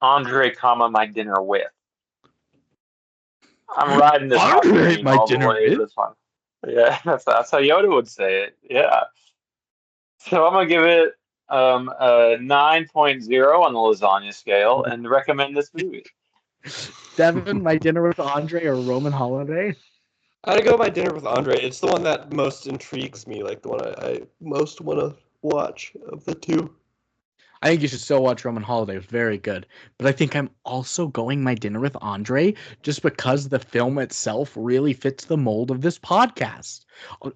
Andre, My Dinner With. I'm riding this Andre, My all Dinner the way With? this one. Yeah, that's how Yoda would say it. Yeah. So I'm going to give it a 9.0 on the lasagna scale and recommend this movie. Devon, My Dinner with Andre or Roman Holiday? I'd go My Dinner with Andre. It's the one that most intrigues me, like the one I most want to watch of the 2. I think you should still watch Roman Holiday. It's very good. But I think I'm also going My Dinner with Andre just because the film itself really fits the mold of this podcast.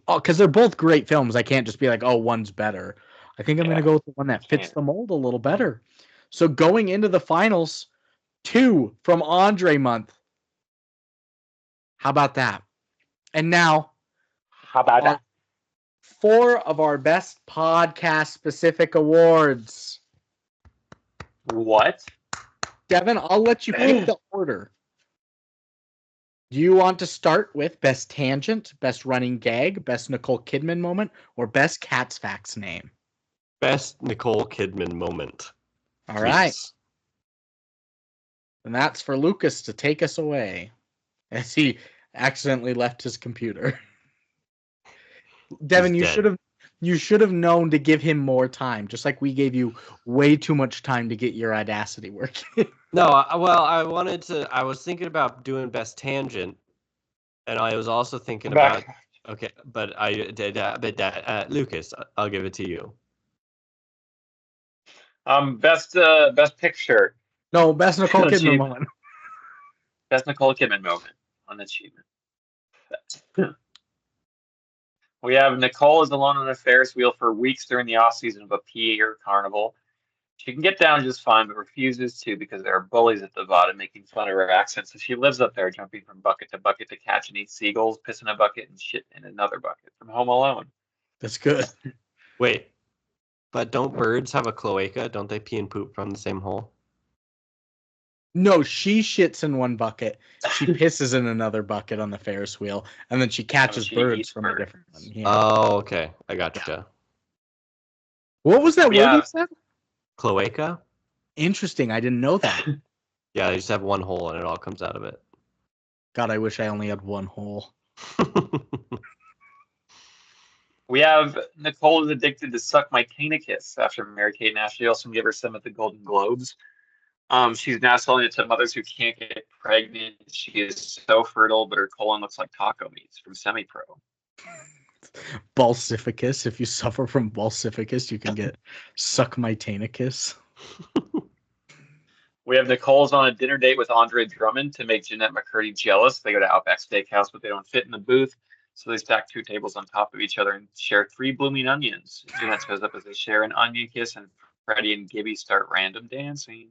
Because they're both great films. I can't just be like, oh, one's better. I think I'm going to go with the one that fits the mold a little better. So going into the finals, 2 from Andre month. How about that? And now, how about that? 4 of our best podcast-specific awards. What? Devon, I'll let you pick the order. Do you want to start with best tangent, best running gag, best Nicole Kidman moment, or best Cat's Facts name? Best Nicole Kidman moment. All right. And that's for Lucas to take us away as he accidentally left his computer. Devon, you should have known to give him more time, just like we gave you way too much time to get your Audacity working. No, well, I was thinking about doing best tangent, and I was also thinking about Okay, but Lucas, I'll give it to you. Best picture. No, best Nicole Kidman Achievement. moment. Best Nicole Kidman moment on achievement. We have Nicole is alone on a Ferris wheel for weeks during the off season of a PA carnival. She can get down just fine, but refuses to because there are bullies at the bottom making fun of her accent. So she lives up there, jumping from bucket to bucket to catch and eat seagulls, piss in a bucket, and shit in another bucket from Home Alone. That's good. Wait, but don't birds have a cloaca? Don't they pee and poop from the same hole? No, she shits in one bucket. She pisses in another bucket on the Ferris wheel, and then she catches she birds eats from a birds. different one. Yeah. Oh, okay. I gotcha. What was that word you said? Cloaca? Interesting. I didn't know that. Yeah, they just have one hole and it all comes out of it. God, I wish I only had one hole. We have Nicole is addicted to suck my kiss after Mary-Kate and Ashley Olsen give her some at the Golden Globes. She's now selling it to mothers who can't get pregnant. She is so fertile, but her colon looks like taco meats from Semi-Pro. Balsificus. If you suffer from balsificus, you can get suck my kiss. We have Nicole's on a dinner date with Andre Drummond to make Jeanette McCurdy jealous. They go to Outback Steakhouse, but they don't fit in the booth. So they stack 2 tables on top of each other and share 3 blooming onions. Jeanette shows up as they share an onion kiss, and Freddie and Gibby start random dancing.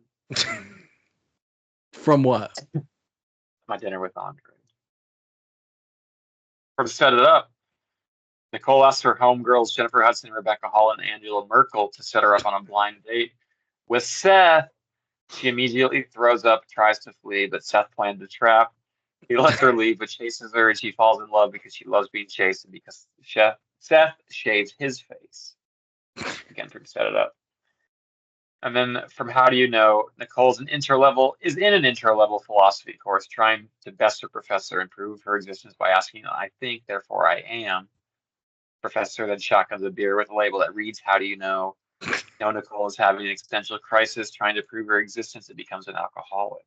From what? My dinner with Andre. To set it up, Nicole asks her homegirls Jennifer Hudson, Rebecca Hall, and Angela Merkel to set her up on a blind date with Seth. She immediately throws up, tries to flee, but Seth planned the trap. He lets her leave, but chases her, and she falls in love because she loves being chased and because Seth shaves his face. Again, to set it up. And then from How Do You Know, Nicole is in an intro-level philosophy course, trying to best her professor and prove her existence by asking, I think, therefore I am. Professor then shotguns a beer with a label that reads, How do you know? No, Nicole is having an existential crisis, trying to prove her existence, and becomes an alcoholic.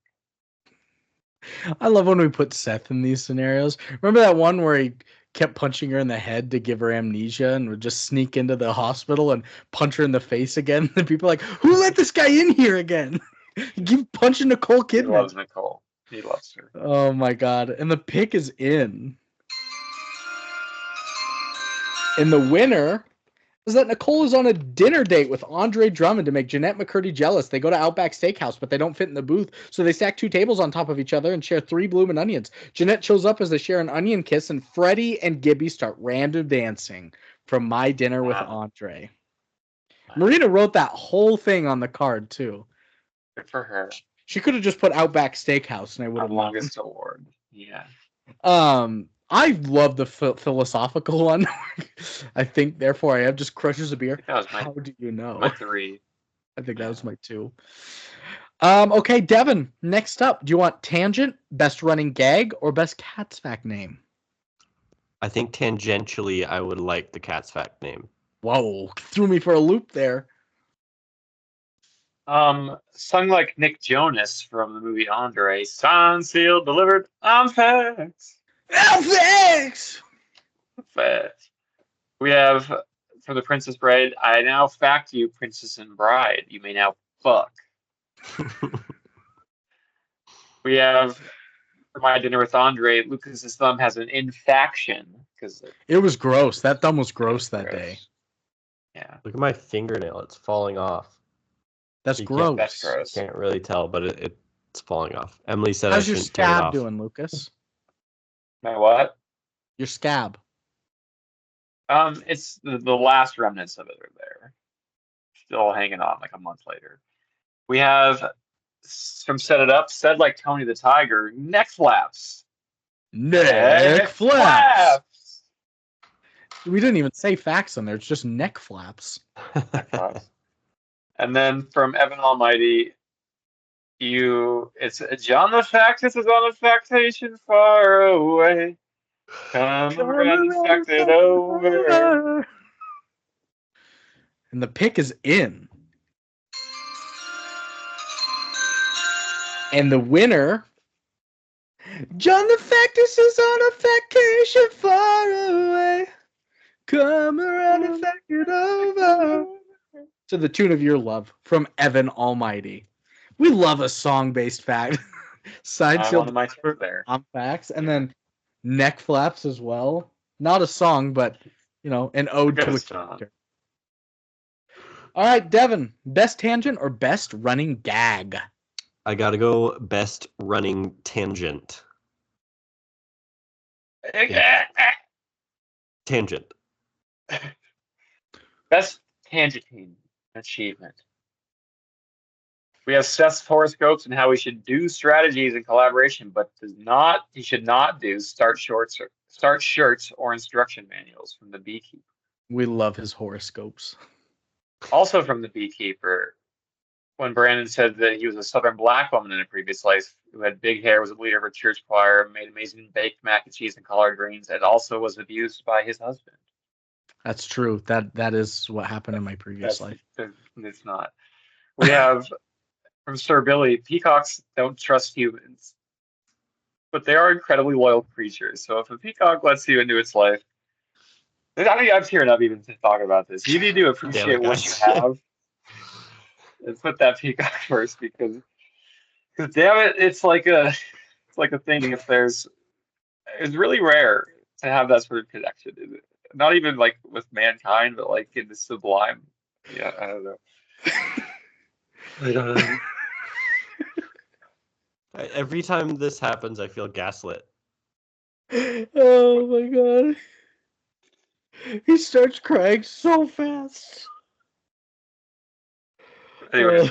I love when we put Seth in these scenarios. Remember that one where he kept punching her in the head to give her amnesia and would just sneak into the hospital and punch her in the face again? And people are like, who let this guy in here again? Keep punching Nicole Kidman. He loves Nicole. He loves her. Oh my God. And the pick is in. And the winner is that Nicole is on a dinner date with Andre Drummond to make Jeanette McCurdy jealous. They go to Outback Steakhouse, but they don't fit in the booth, so they stack 2 tables on top of each other and share 3 bloomin' onions. Jeanette shows up as they share an onion kiss, and Freddie and Gibby start random dancing from My Dinner with Andre. Marina wrote that whole thing on the card, too. Good for her. She could have just put Outback Steakhouse, and I would have longest award. Yeah. I love the philosophical one. I think, therefore, I am just crushes a beer. How do you know? My 3. I think that was my 2. Okay, Devon, next up. Do you want tangent, best running gag, or best Cats Fact name? I think tangentially, I would like the Cats Fact name. Whoa, threw me for a loop there. Sung like Nick Jonas from the movie Andre. Signed, sealed, delivered. I'm facts. Facts. We have from the Princess Bride. I now fact you, Princess and Bride. You may now fuck. We have for My Dinner with Andre. Lucas's thumb has an infaction because it was gross. That thumb was gross that day. Yeah. Look at my fingernail; it's falling off. That's gross. That's gross. Can't really tell, but it's falling off. Emily said, "How's I your shouldn't tear it scab off. doing, Lucas?" My what? Your scab. It's the last remnants of it are there, still hanging on like a month later. We have from Set It Up, said like Tony the Tiger, neck flaps. Neck flaps. We didn't even say facts on there. It's just neck flaps. Neck flaps. And then from Evan Almighty, it's John the Factus is on a factation far away. Come around and fact it over. And the pick is in. And the winner John the Factus is on a vacation far away. Come around and fact it over. To the tune of Your Love from Evan Almighty. We love a song-based fact. Side I'm shield on my turn there. on facts, and then neck flaps as well. Not a song, but an ode to a Good song. character. All right, Devon, best tangent or best running gag? I gotta go best running tangent. Tangent. Best tangenting achievement. We have Seth's horoscopes and how we should do strategies in collaboration, but he should not do start shirts or instruction manuals from the Beekeeper. We love his horoscopes. Also from the Beekeeper, when Brandon said that he was a Southern black woman in a previous life who had big hair, was a leader of a church choir, made amazing baked mac and cheese and collard greens, and also was abused by his husband. That's true. That is what happened in my previous life. It's not. We have from Sir Billi, peacocks don't trust humans, but they are incredibly loyal creatures. So if a peacock lets you into its life, I'm tearing up even to talk about this. You need to appreciate what you have and put that peacock first because damn it, it's like a thing. It's really rare to have that sort of connection. Not even like with mankind, but like in the sublime. Yeah, I don't know. I don't know. Every time this happens, I feel gaslit. Oh my god. He starts crying so fast. Anyways,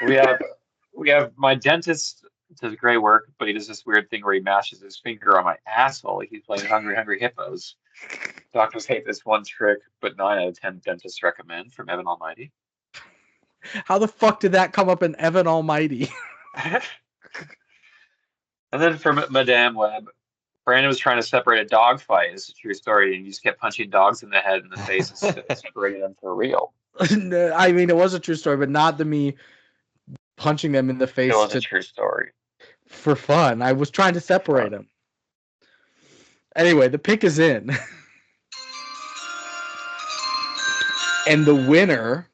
we have my dentist does great work, but he does this weird thing where he mashes his finger on my asshole like he's playing Hungry Hungry Hippos. Doctors hate this one trick, but 9 out of 10 dentists recommend from Evan Almighty. How the fuck did that come up in Evan Almighty? And then from Madame Web, Brandon was trying to separate a dog fight. It's a true story, and he just kept punching dogs in the head and the face and separating them for real. I mean, it was a true story, but not to me punching them in the face. It was a true story. For fun. I was trying to separate them. Anyway, the pick is in. And the winner...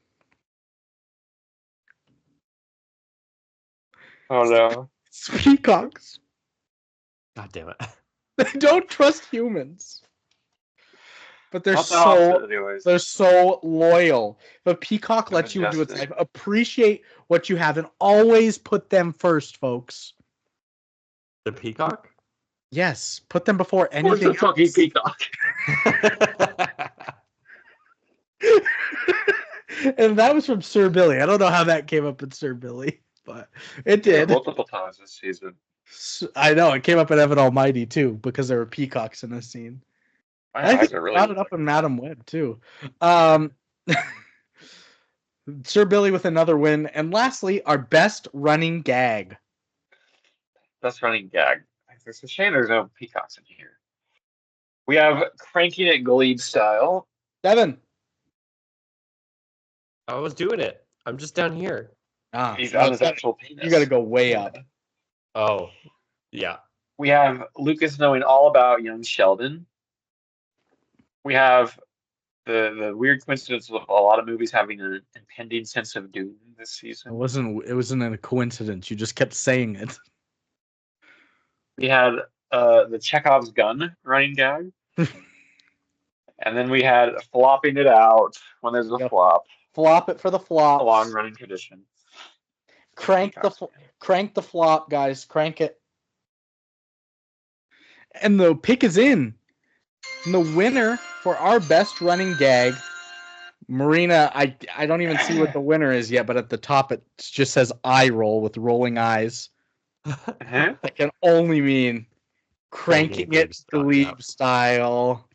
Oh no. It's peacocks. God damn it. They don't trust humans. But they're they're so loyal. If a peacock lets you into its life, appreciate what you have and always put them first, folks. The peacock? Yes, put them before anything else. Fucking peacock. And that was from Sir Billi. I don't know how that came up in Sir Billi, but it did. Multiple times this season. I know it came up in Evan Almighty too because there were peacocks in the scene. I think really brought it up in Madam Web too. Sir Billi with another win, and lastly, our best running gag. Best running gag. It's a shame there's no peacocks in here. We have cranking it Glebe style. Devon. I was doing it. I'm just down here. He's on his actual penis. You got to go way up. Oh, yeah. We have Lucas knowing all about young Sheldon. We have the weird coincidence of a lot of movies having an impending sense of doom this season. It wasn't a coincidence. You just kept saying it. We had the Chekhov's gun running gag. And then we had flopping it out when there's a flop. Flop it for the flop. A long running tradition. Crank the flop, guys. Crank it. And the pick is in. And the winner for our best running gag, Marina, I don't even see what the winner is yet, but at the top it just says eye roll with rolling eyes. That can only mean cranking it Glebe style.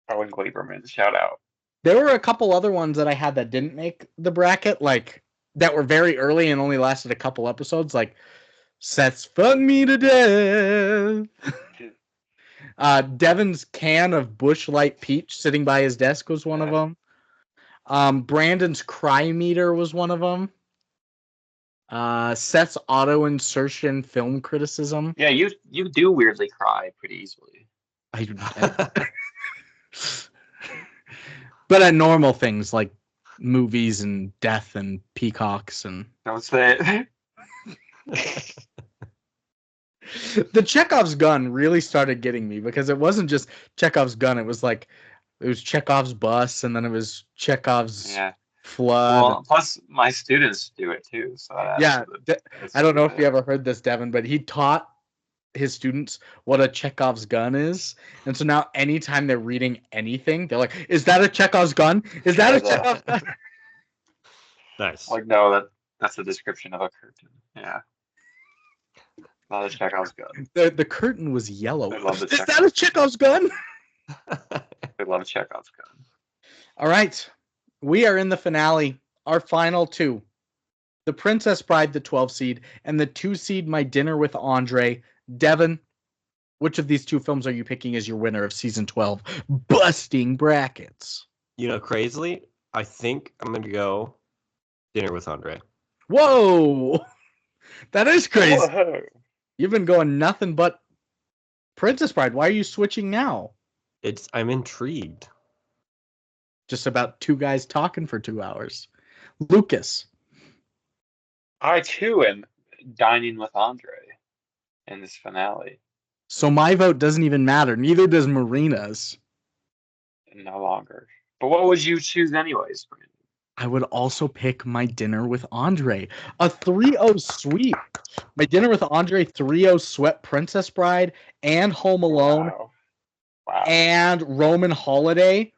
Owen Gleberman, shout out. There were a couple other ones that I had that didn't make the bracket, like that were very early and only lasted a couple episodes, like Seth's Fuck Me to Death. Devon's can of Busch Light Peach sitting by his desk was one of them. Brandon's Cry Meter was one of them. Seth's auto insertion film criticism. Yeah, you do weirdly cry pretty easily. But at normal things like movies and death and peacocks and Don't say it. the Chekhov's gun really started getting me because it wasn't just Chekhov's gun. It was Chekhov's bus, and then it was Chekhov's flood. Well, plus my students do it too. So I don't know if you ever heard this, Devon, but he taught his students what a Chekhov's gun is, and so now anytime they're reading anything, they're like, "Is that a Chekhov's gun? Is that a Chekhov's gun?" Nice. Like, no, that's a description of a curtain. Yeah. Not a Chekhov's gun. The curtain was yellow. I love the Is that a Chekhov's gun? I love Chekhov's gun. All right. We are in the finale. Our final two. The Princess Bride, the 12 seed, and the 2 seed, My Dinner with Andre. Devon, which of these two films are you picking as your winner of season 12? Busting brackets. Crazily, I think I'm going to go Dinner with Andre. Whoa! That is crazy. Whoa. You've been going nothing but Princess Bride. Why are you switching now? I'm intrigued. Just about two guys talking for 2 hours. Lucas. I too am dining with Andre in this finale. So my vote doesn't even matter. Neither does Marina's. No longer. But what would you choose anyways, Brandon? I would also pick My Dinner with Andre. A 3-0 sweep. My Dinner with Andre 3-0 swept Princess Bride and Home Alone Wow. and Roman Holiday.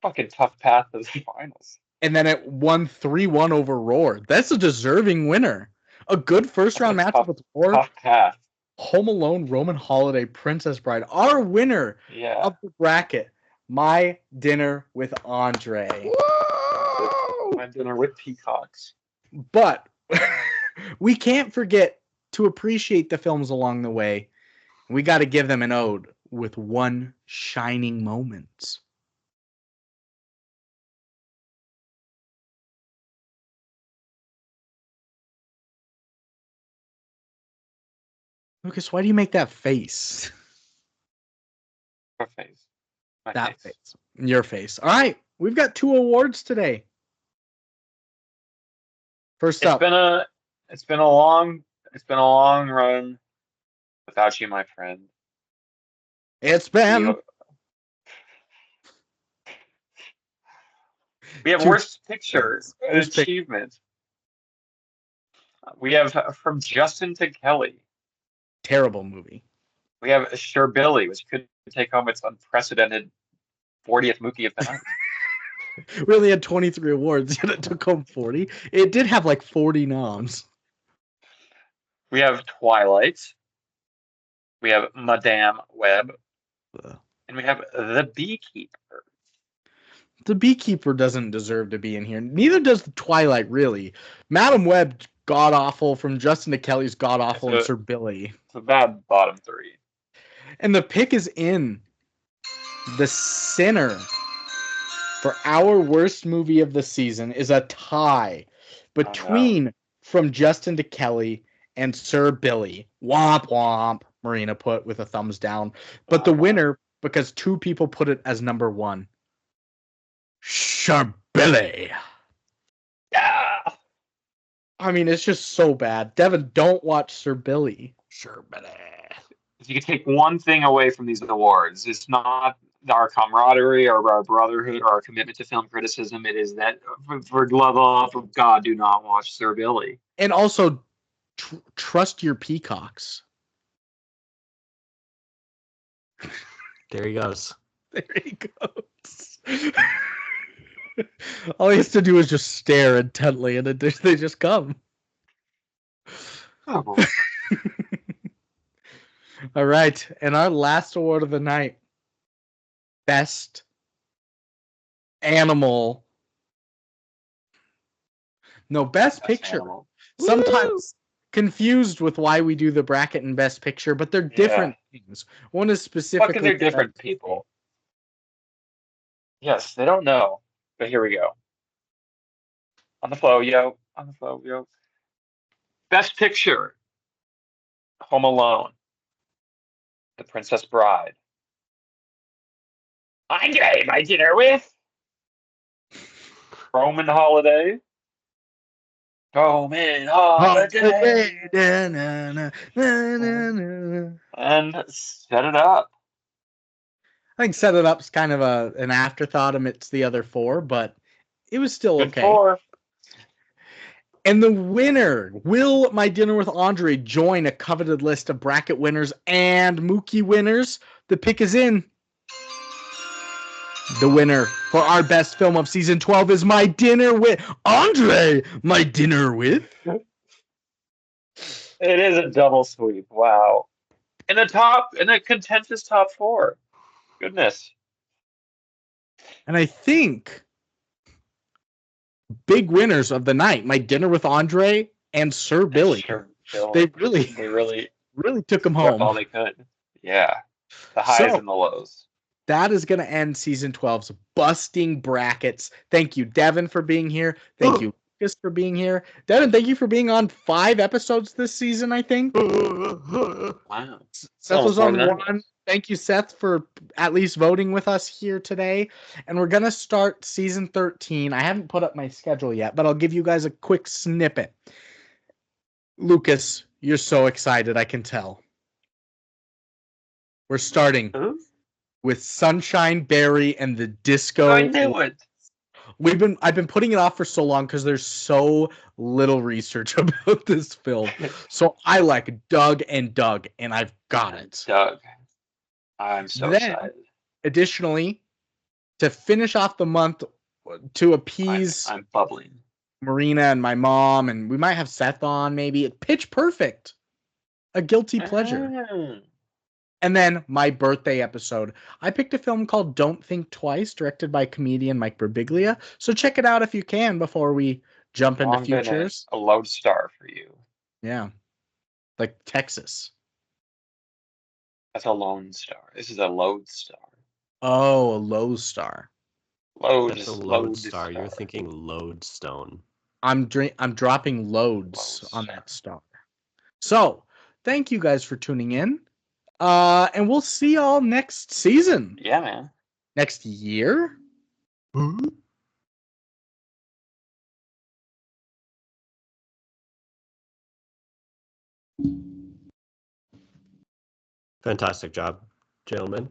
Fucking tough path to the finals. And then it won 3-1 over Roar. That's a deserving winner. A good first round matchup with Roar. Tough path. Home Alone, Roman Holiday, Princess Bride. Our winner of the bracket. My Dinner with Andre. Whoa! My Dinner with Peacocks. But we can't forget to appreciate the films along the way. We got to give them an ode with one shining moment. Lucas, why do you make that face? Your face. That face. Your face. All right. We've got 2 awards today. First up. It's been a long run without you, my friend. It's been. We have Worst Picture, an achievement. We have From Justin to Kelly. Terrible movie. We have Sir Billi, which could take home its unprecedented 40th Mookie of the night. We only had 23 awards, yet it took home 40. It did have like 40 noms. We have Twilight. We have Madame Web. And we have The Beekeeper. The Beekeeper doesn't deserve to be in here. Neither does the Twilight, really. Madame Web, god-awful. From Justin to Kelly's god-awful. And Sir Billi. It's a bad bottom 3. And the pick is in. The Sinner for our worst movie of the season is a tie between From Justin to Kelly and Sir Billi. Womp womp, Marina put with a thumbs down. But the winner, because 2 people put it as number 1, Sir Billi. Yeah. I mean, it's just so bad. Devon, don't watch Sir Billi. Sir Billi. If you could take one thing away from these awards, it's not our camaraderie or our brotherhood or our commitment to film criticism. It is that, for love of God, do not watch Sir Billi. And also, trust your peacocks. There he goes. There he goes. All he has to do is just stare intently, and they just come. Oh. All right, and our last award of the night, Best Animal. No, Best Picture. Animal. Sometimes confused with why we do the bracket and Best Picture, but they're different things. One is specifically. Fucking they're different people. Yes, they don't know, but here we go. On the flow, yo. On the flow, yo. Best Picture: Home Alone, The Princess Bride. Andre, my dinner with Roman Holiday. Roman Holiday. And Set It Up. I think Set It Up's kind of an afterthought amidst the other four, but it was still Good okay. four. And the winner, will My Dinner with Andre join a coveted list of bracket winners and Mookie winners? The pick is in. The winner for our best film of season 12 is My Dinner with Andre. My Dinner with. It is a double sweep. Wow. In a contentious top four. Goodness. And I think big winners of the night, My Dinner with Andre and Sir Billi. Sure, Bill. They really took them swept home. all they could. Yeah. The highs and the lows. That is going to end season 12's busting brackets. Thank you, Devon, for being here. Thank you, Lucas, for being here. Devon, thank you for being on 5 episodes this season, I think. Wow. Seth was on more than 1. Thank you, Seth, for at least voting with us here today. And we're going to start season 13. I haven't put up my schedule yet, but I'll give you guys a quick snippet. Lucas, you're so excited, I can tell. We're starting with Sunshine Berry and the Disco. I knew it. I've been putting it off for so long because there's so little research about this film. So I dug, and I've got it. Doug. I'm so excited. Additionally, to finish off the month, to appease I'm bubbling. Marina and my mom, and we might have Seth on maybe. Pitch Perfect, a guilty pleasure. And then my birthday episode. I picked a film called Don't Think Twice, directed by comedian Mike Birbiglia. So check it out if you can before we jump into futures. A lodestar for you. Yeah. Like Texas. That's a Lone Star. This is a lodestar. Oh, a lodestar. That's a lodestar. You're thinking lodestone. I'm dropping loads on that star. So, thank you guys for tuning in. And we'll see y'all next season. Yeah, man. Next year? Fantastic job, gentlemen.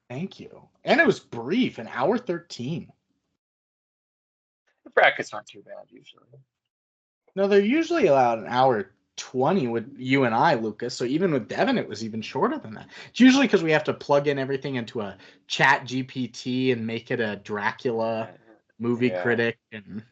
Thank you. And it was brief, an hour 13. The brackets aren't too bad usually. No, they're usually about an hour 20 with you and I, Lucas. So even with Devon, it was even shorter than that. It's usually because we have to plug in everything into a chat GPT and make it a Dracula movie critic. And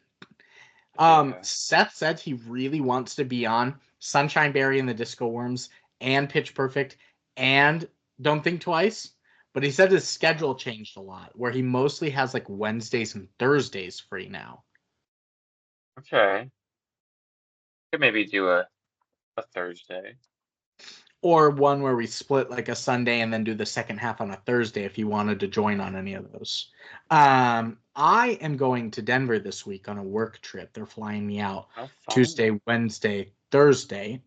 Seth said he really wants to be on Sunshine Berry and the Disco Worms and Pitch Perfect and Don't Think Twice. But he said his schedule changed a lot, where he mostly has like Wednesdays and Thursdays free now. Okay. Could maybe do a Thursday. Or one where we split like a Sunday and then do the second half on a Thursday if you wanted to join on any of those. I am going to Denver this week on a work trip. They're flying me out Tuesday, Wednesday, Thursday.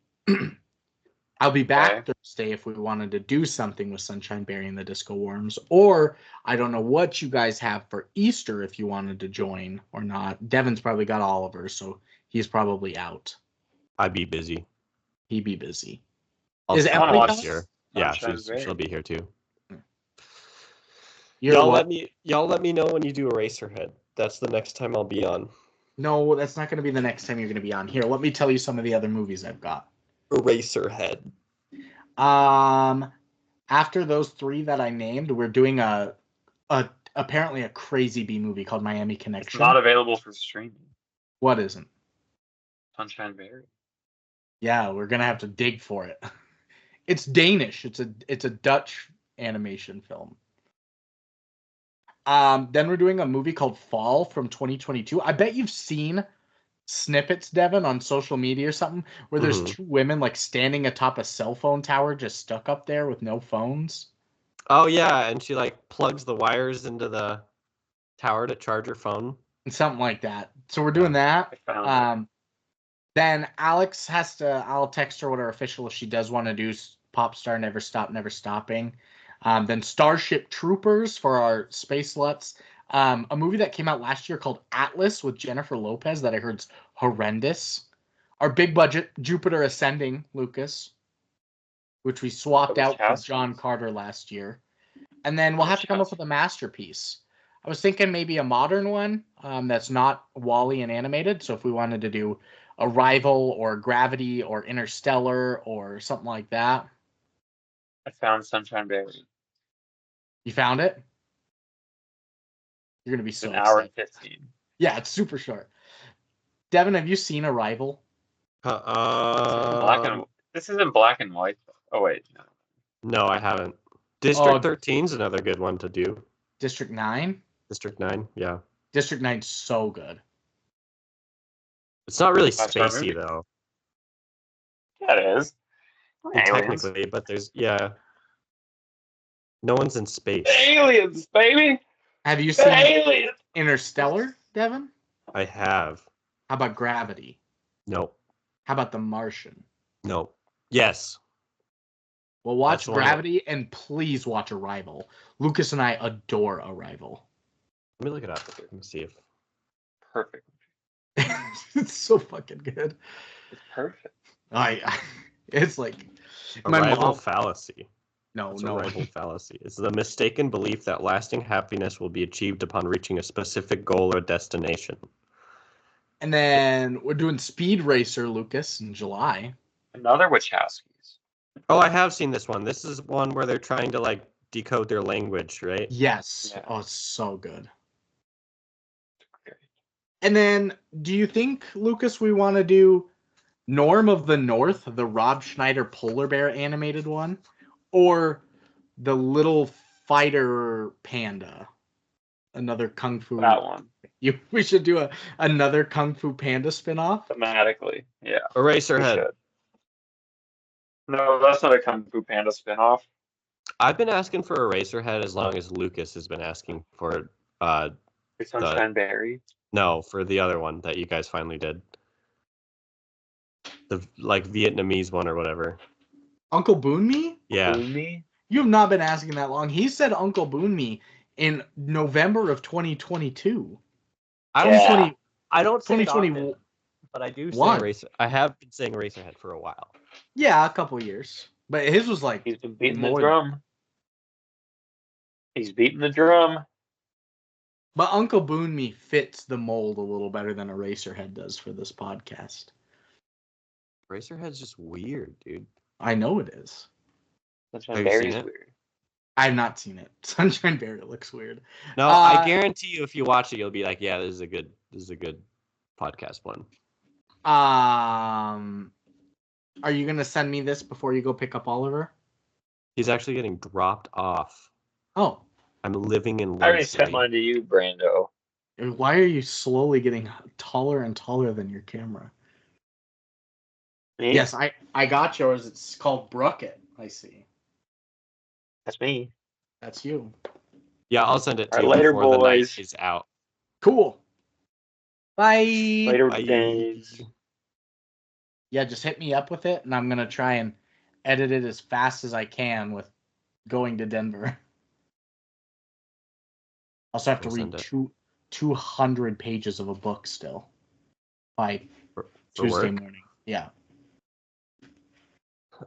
I'll be back Thursday if we wanted to do something with Sunshine Berry and the Disco Worms. Or I don't know what you guys have for Easter if you wanted to join or not. Devon's probably got Oliver, so he's probably out. I'd be busy. He'd be busy. Is Emily here? Yeah, she'll be here too. Y'all let me know when you do Eraserhead. That's the next time I'll be on. No, that's not going to be the next time you're going to be on. Here, let me tell you some of the other movies I've got. Eraserhead. After those 3 that I named, we're doing apparently a crazy B movie called Miami Connection. It's not available for streaming. What isn't? Sunshine Berry. Yeah, we're gonna have to dig for it. It's Danish. It's a Dutch animation film. Then we're doing a movie called Fall from 2022. I bet you've seen snippets, Devon, on social media or something, where there's 2 women like standing atop a cell phone tower just stuck up there with no phones. Oh yeah, and she like plugs the wires into the tower to charge her phone. Something like that. So we're doing that. Then Alex has to. I'll text her what her official if she does want to do Popstar Never Stop Never Stopping. Then Starship Troopers for our space sluts. A movie that came out last year called Atlas with Jennifer Lopez that I heard's horrendous. Our big budget Jupiter Ascending, Lucas, which we swapped out for John Carter last year. And then we'll have to come up with a masterpiece. I was thinking maybe a modern one that's not Wall-E and animated. So if we wanted to do Arrival or Gravity or Interstellar or something like that. I found Sunshine Berry. You found it? You're going to be so excited. An hour and 15. Yeah, it's super short. Devon, have you seen Arrival? This isn't black and white. Oh, wait. No, I haven't. District 13 is another good one to do. District 9? District 9, yeah. District 9's so good. It's not really spacey, though. Yeah, it is. Technically, but there's, yeah. No one's in space. Aliens, baby! Have you seen Interstellar, Devon? I have. How about Gravity? No. How about The Martian? No. Yes. Well, watch Gravity and please watch Arrival. Lucas and I adore Arrival. Let me look it up. Let me see if. Perfect. It's so fucking good. It's perfect. It's like Arrival fallacy. No. Arrival fallacy. It's the mistaken belief that lasting happiness will be achieved upon reaching a specific goal or destination. And then we're doing Speed Racer, Lucas, in July. Another Wachowskis. Oh, I have seen this one. This is one where they're trying to like decode their language, right? Yes. Yeah. Oh, it's so good. And then, do you think, Lucas, we want to do Norm of the North, the Rob Schneider polar bear animated one, or the Little Fighter Panda, another Kung Fu? That one. We should do another Kung Fu Panda spinoff. Thematically, yeah. Eraserhead. No, that's not a Kung Fu Panda spinoff. I've been asking for Eraserhead as long as Lucas has been asking for Sunshine Berry. No, for the other one that you guys finally did. The like Vietnamese one or whatever. Uncle Boon Me? Yeah. Boon Me? You have not been asking that long. He said Uncle Boon Me in November of 2022. I don't say 2021, but I do say Eraserhead. I have been saying Eraserhead for a while. Yeah, a couple years. But his was like he's been beating the drum. He's beating the drum. But Uncle Boon Me fits the mold a little better than Eraserhead does for this podcast. Eraserhead's just weird, dude. I know it is. Sunshine Berry's weird. I've not seen it. Sunshine Berry looks weird. No, I guarantee you, if you watch it, you'll be like, "Yeah, this is a good podcast one." Are you gonna send me this before you go pick up Oliver? He's actually getting dropped off. Oh. I'm living in. I already sent mine to you, Brando. Why are you slowly getting taller and taller than your camera? Me? Yes, I got yours. It's called Brook It. I see. That's me. That's you. Yeah, I'll send it to you later, before the boys. night is out. Cool. Bye. Later, days. Yeah, just hit me up with it, and I'm gonna try and edit it as fast as I can with going to Denver. I also have to read 200 pages of a book still by Tuesday morning. Yeah.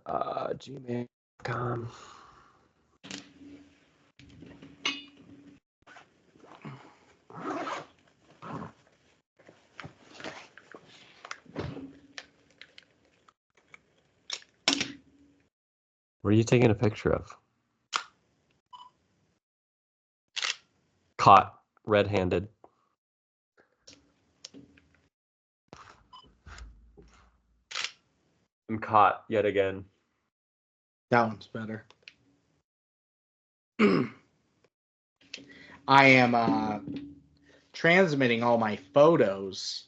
Gmail.com. What are you taking a picture of? Caught red-handed. I'm caught yet again. That one's better. I am transmitting all my photos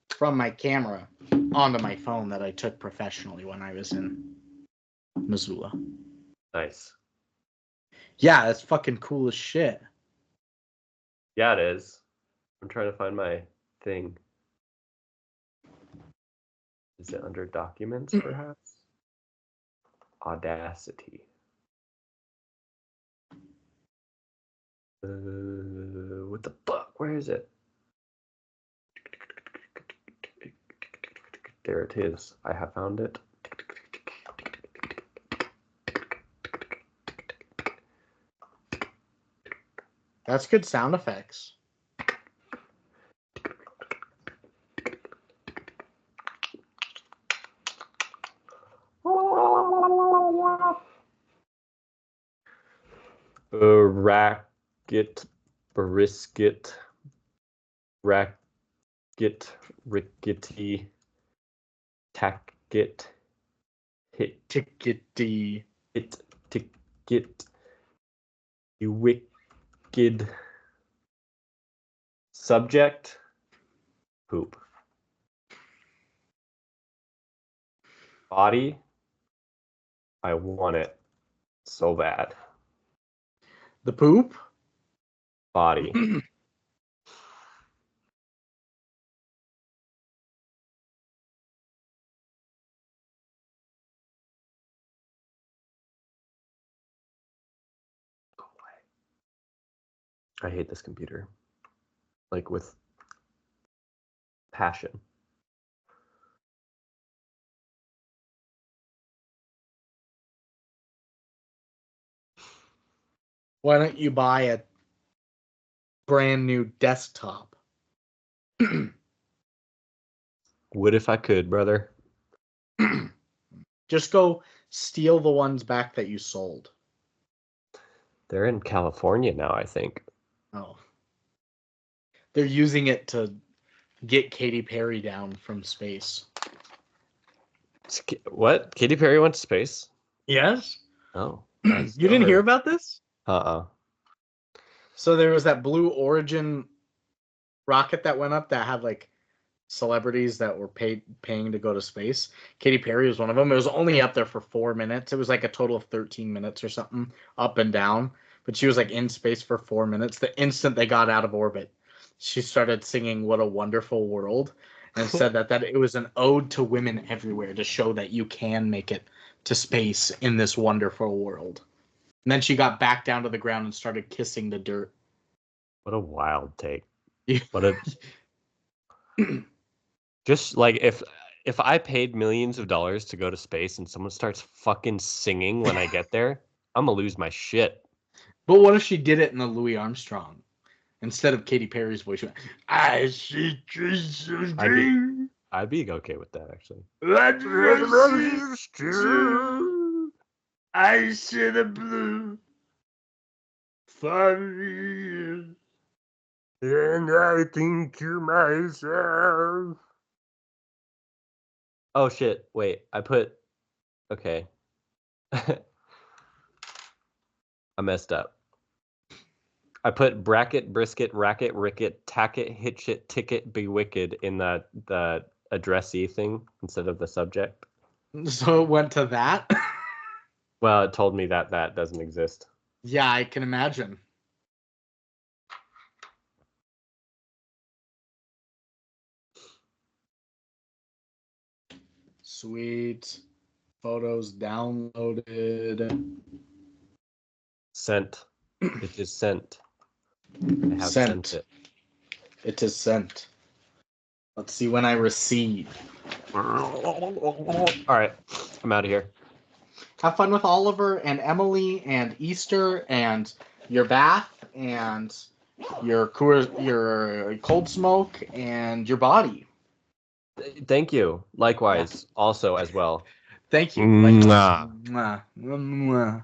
from my camera onto my phone that I took professionally when I was in Missoula. Nice. Yeah, that's fucking cool as shit. Yeah, it is. I'm trying to find my thing. Is it under documents, perhaps? Audacity. What the fuck? Where is it? There it is. I have found it. That's good sound effects. Racket, brisket, racket, rickety, tacket, hit, Tickety. hit, ticket, you wicked. Subject, poop. Body, I want it so bad. The poop? Body. Go away. I hate this computer. Like with passion. Why don't you buy a brand new desktop? What if I could, brother? Just go steal the ones back that you sold. They're in California now, I think. Oh. They're using it to get Katy Perry down from space. What? Katy Perry went to space? Yes? Oh. You didn't hear about this? Uh-uh. So there was that Blue Origin rocket that went up that had like celebrities that were paying to go to space. Katy Perry was one of them. It was only up there for 4 minutes. It was like a total of 13 minutes or something up and down. But she was like in space for 4 minutes. The instant they got out of orbit, she started singing "What a Wonderful World" and said that it was an ode to women everywhere to show that you can make it to space in this wonderful world. And then she got back down to the ground and started kissing the dirt. What a wild take. What a just like if I paid millions of dollars to go to space and someone starts fucking singing when I get there, I'm gonna lose my shit. But what if she did it in the Louis Armstrong instead of Katy Perry's voice? She went, I see trees of green. I'd be okay with that, actually. I see the blue fire, and I think to myself. Oh shit! Wait, okay. I messed up. I put bracket, brisket, racket, ricket, tacket, hitchit, ticket, be wicked in the addressee thing instead of the subject. So it went to that? Well, it told me that doesn't exist. Yeah, I can imagine. Sweet. Photos downloaded. Sent. It is sent. I have sent it. It is sent. Let's see when I receive. All right, I'm out of here. Have fun with Oliver and Emily and Easter and your bath and your cold smoke and your body. Thank you. Likewise, also as well. Thank you. Mwah. Mwah. Mwah.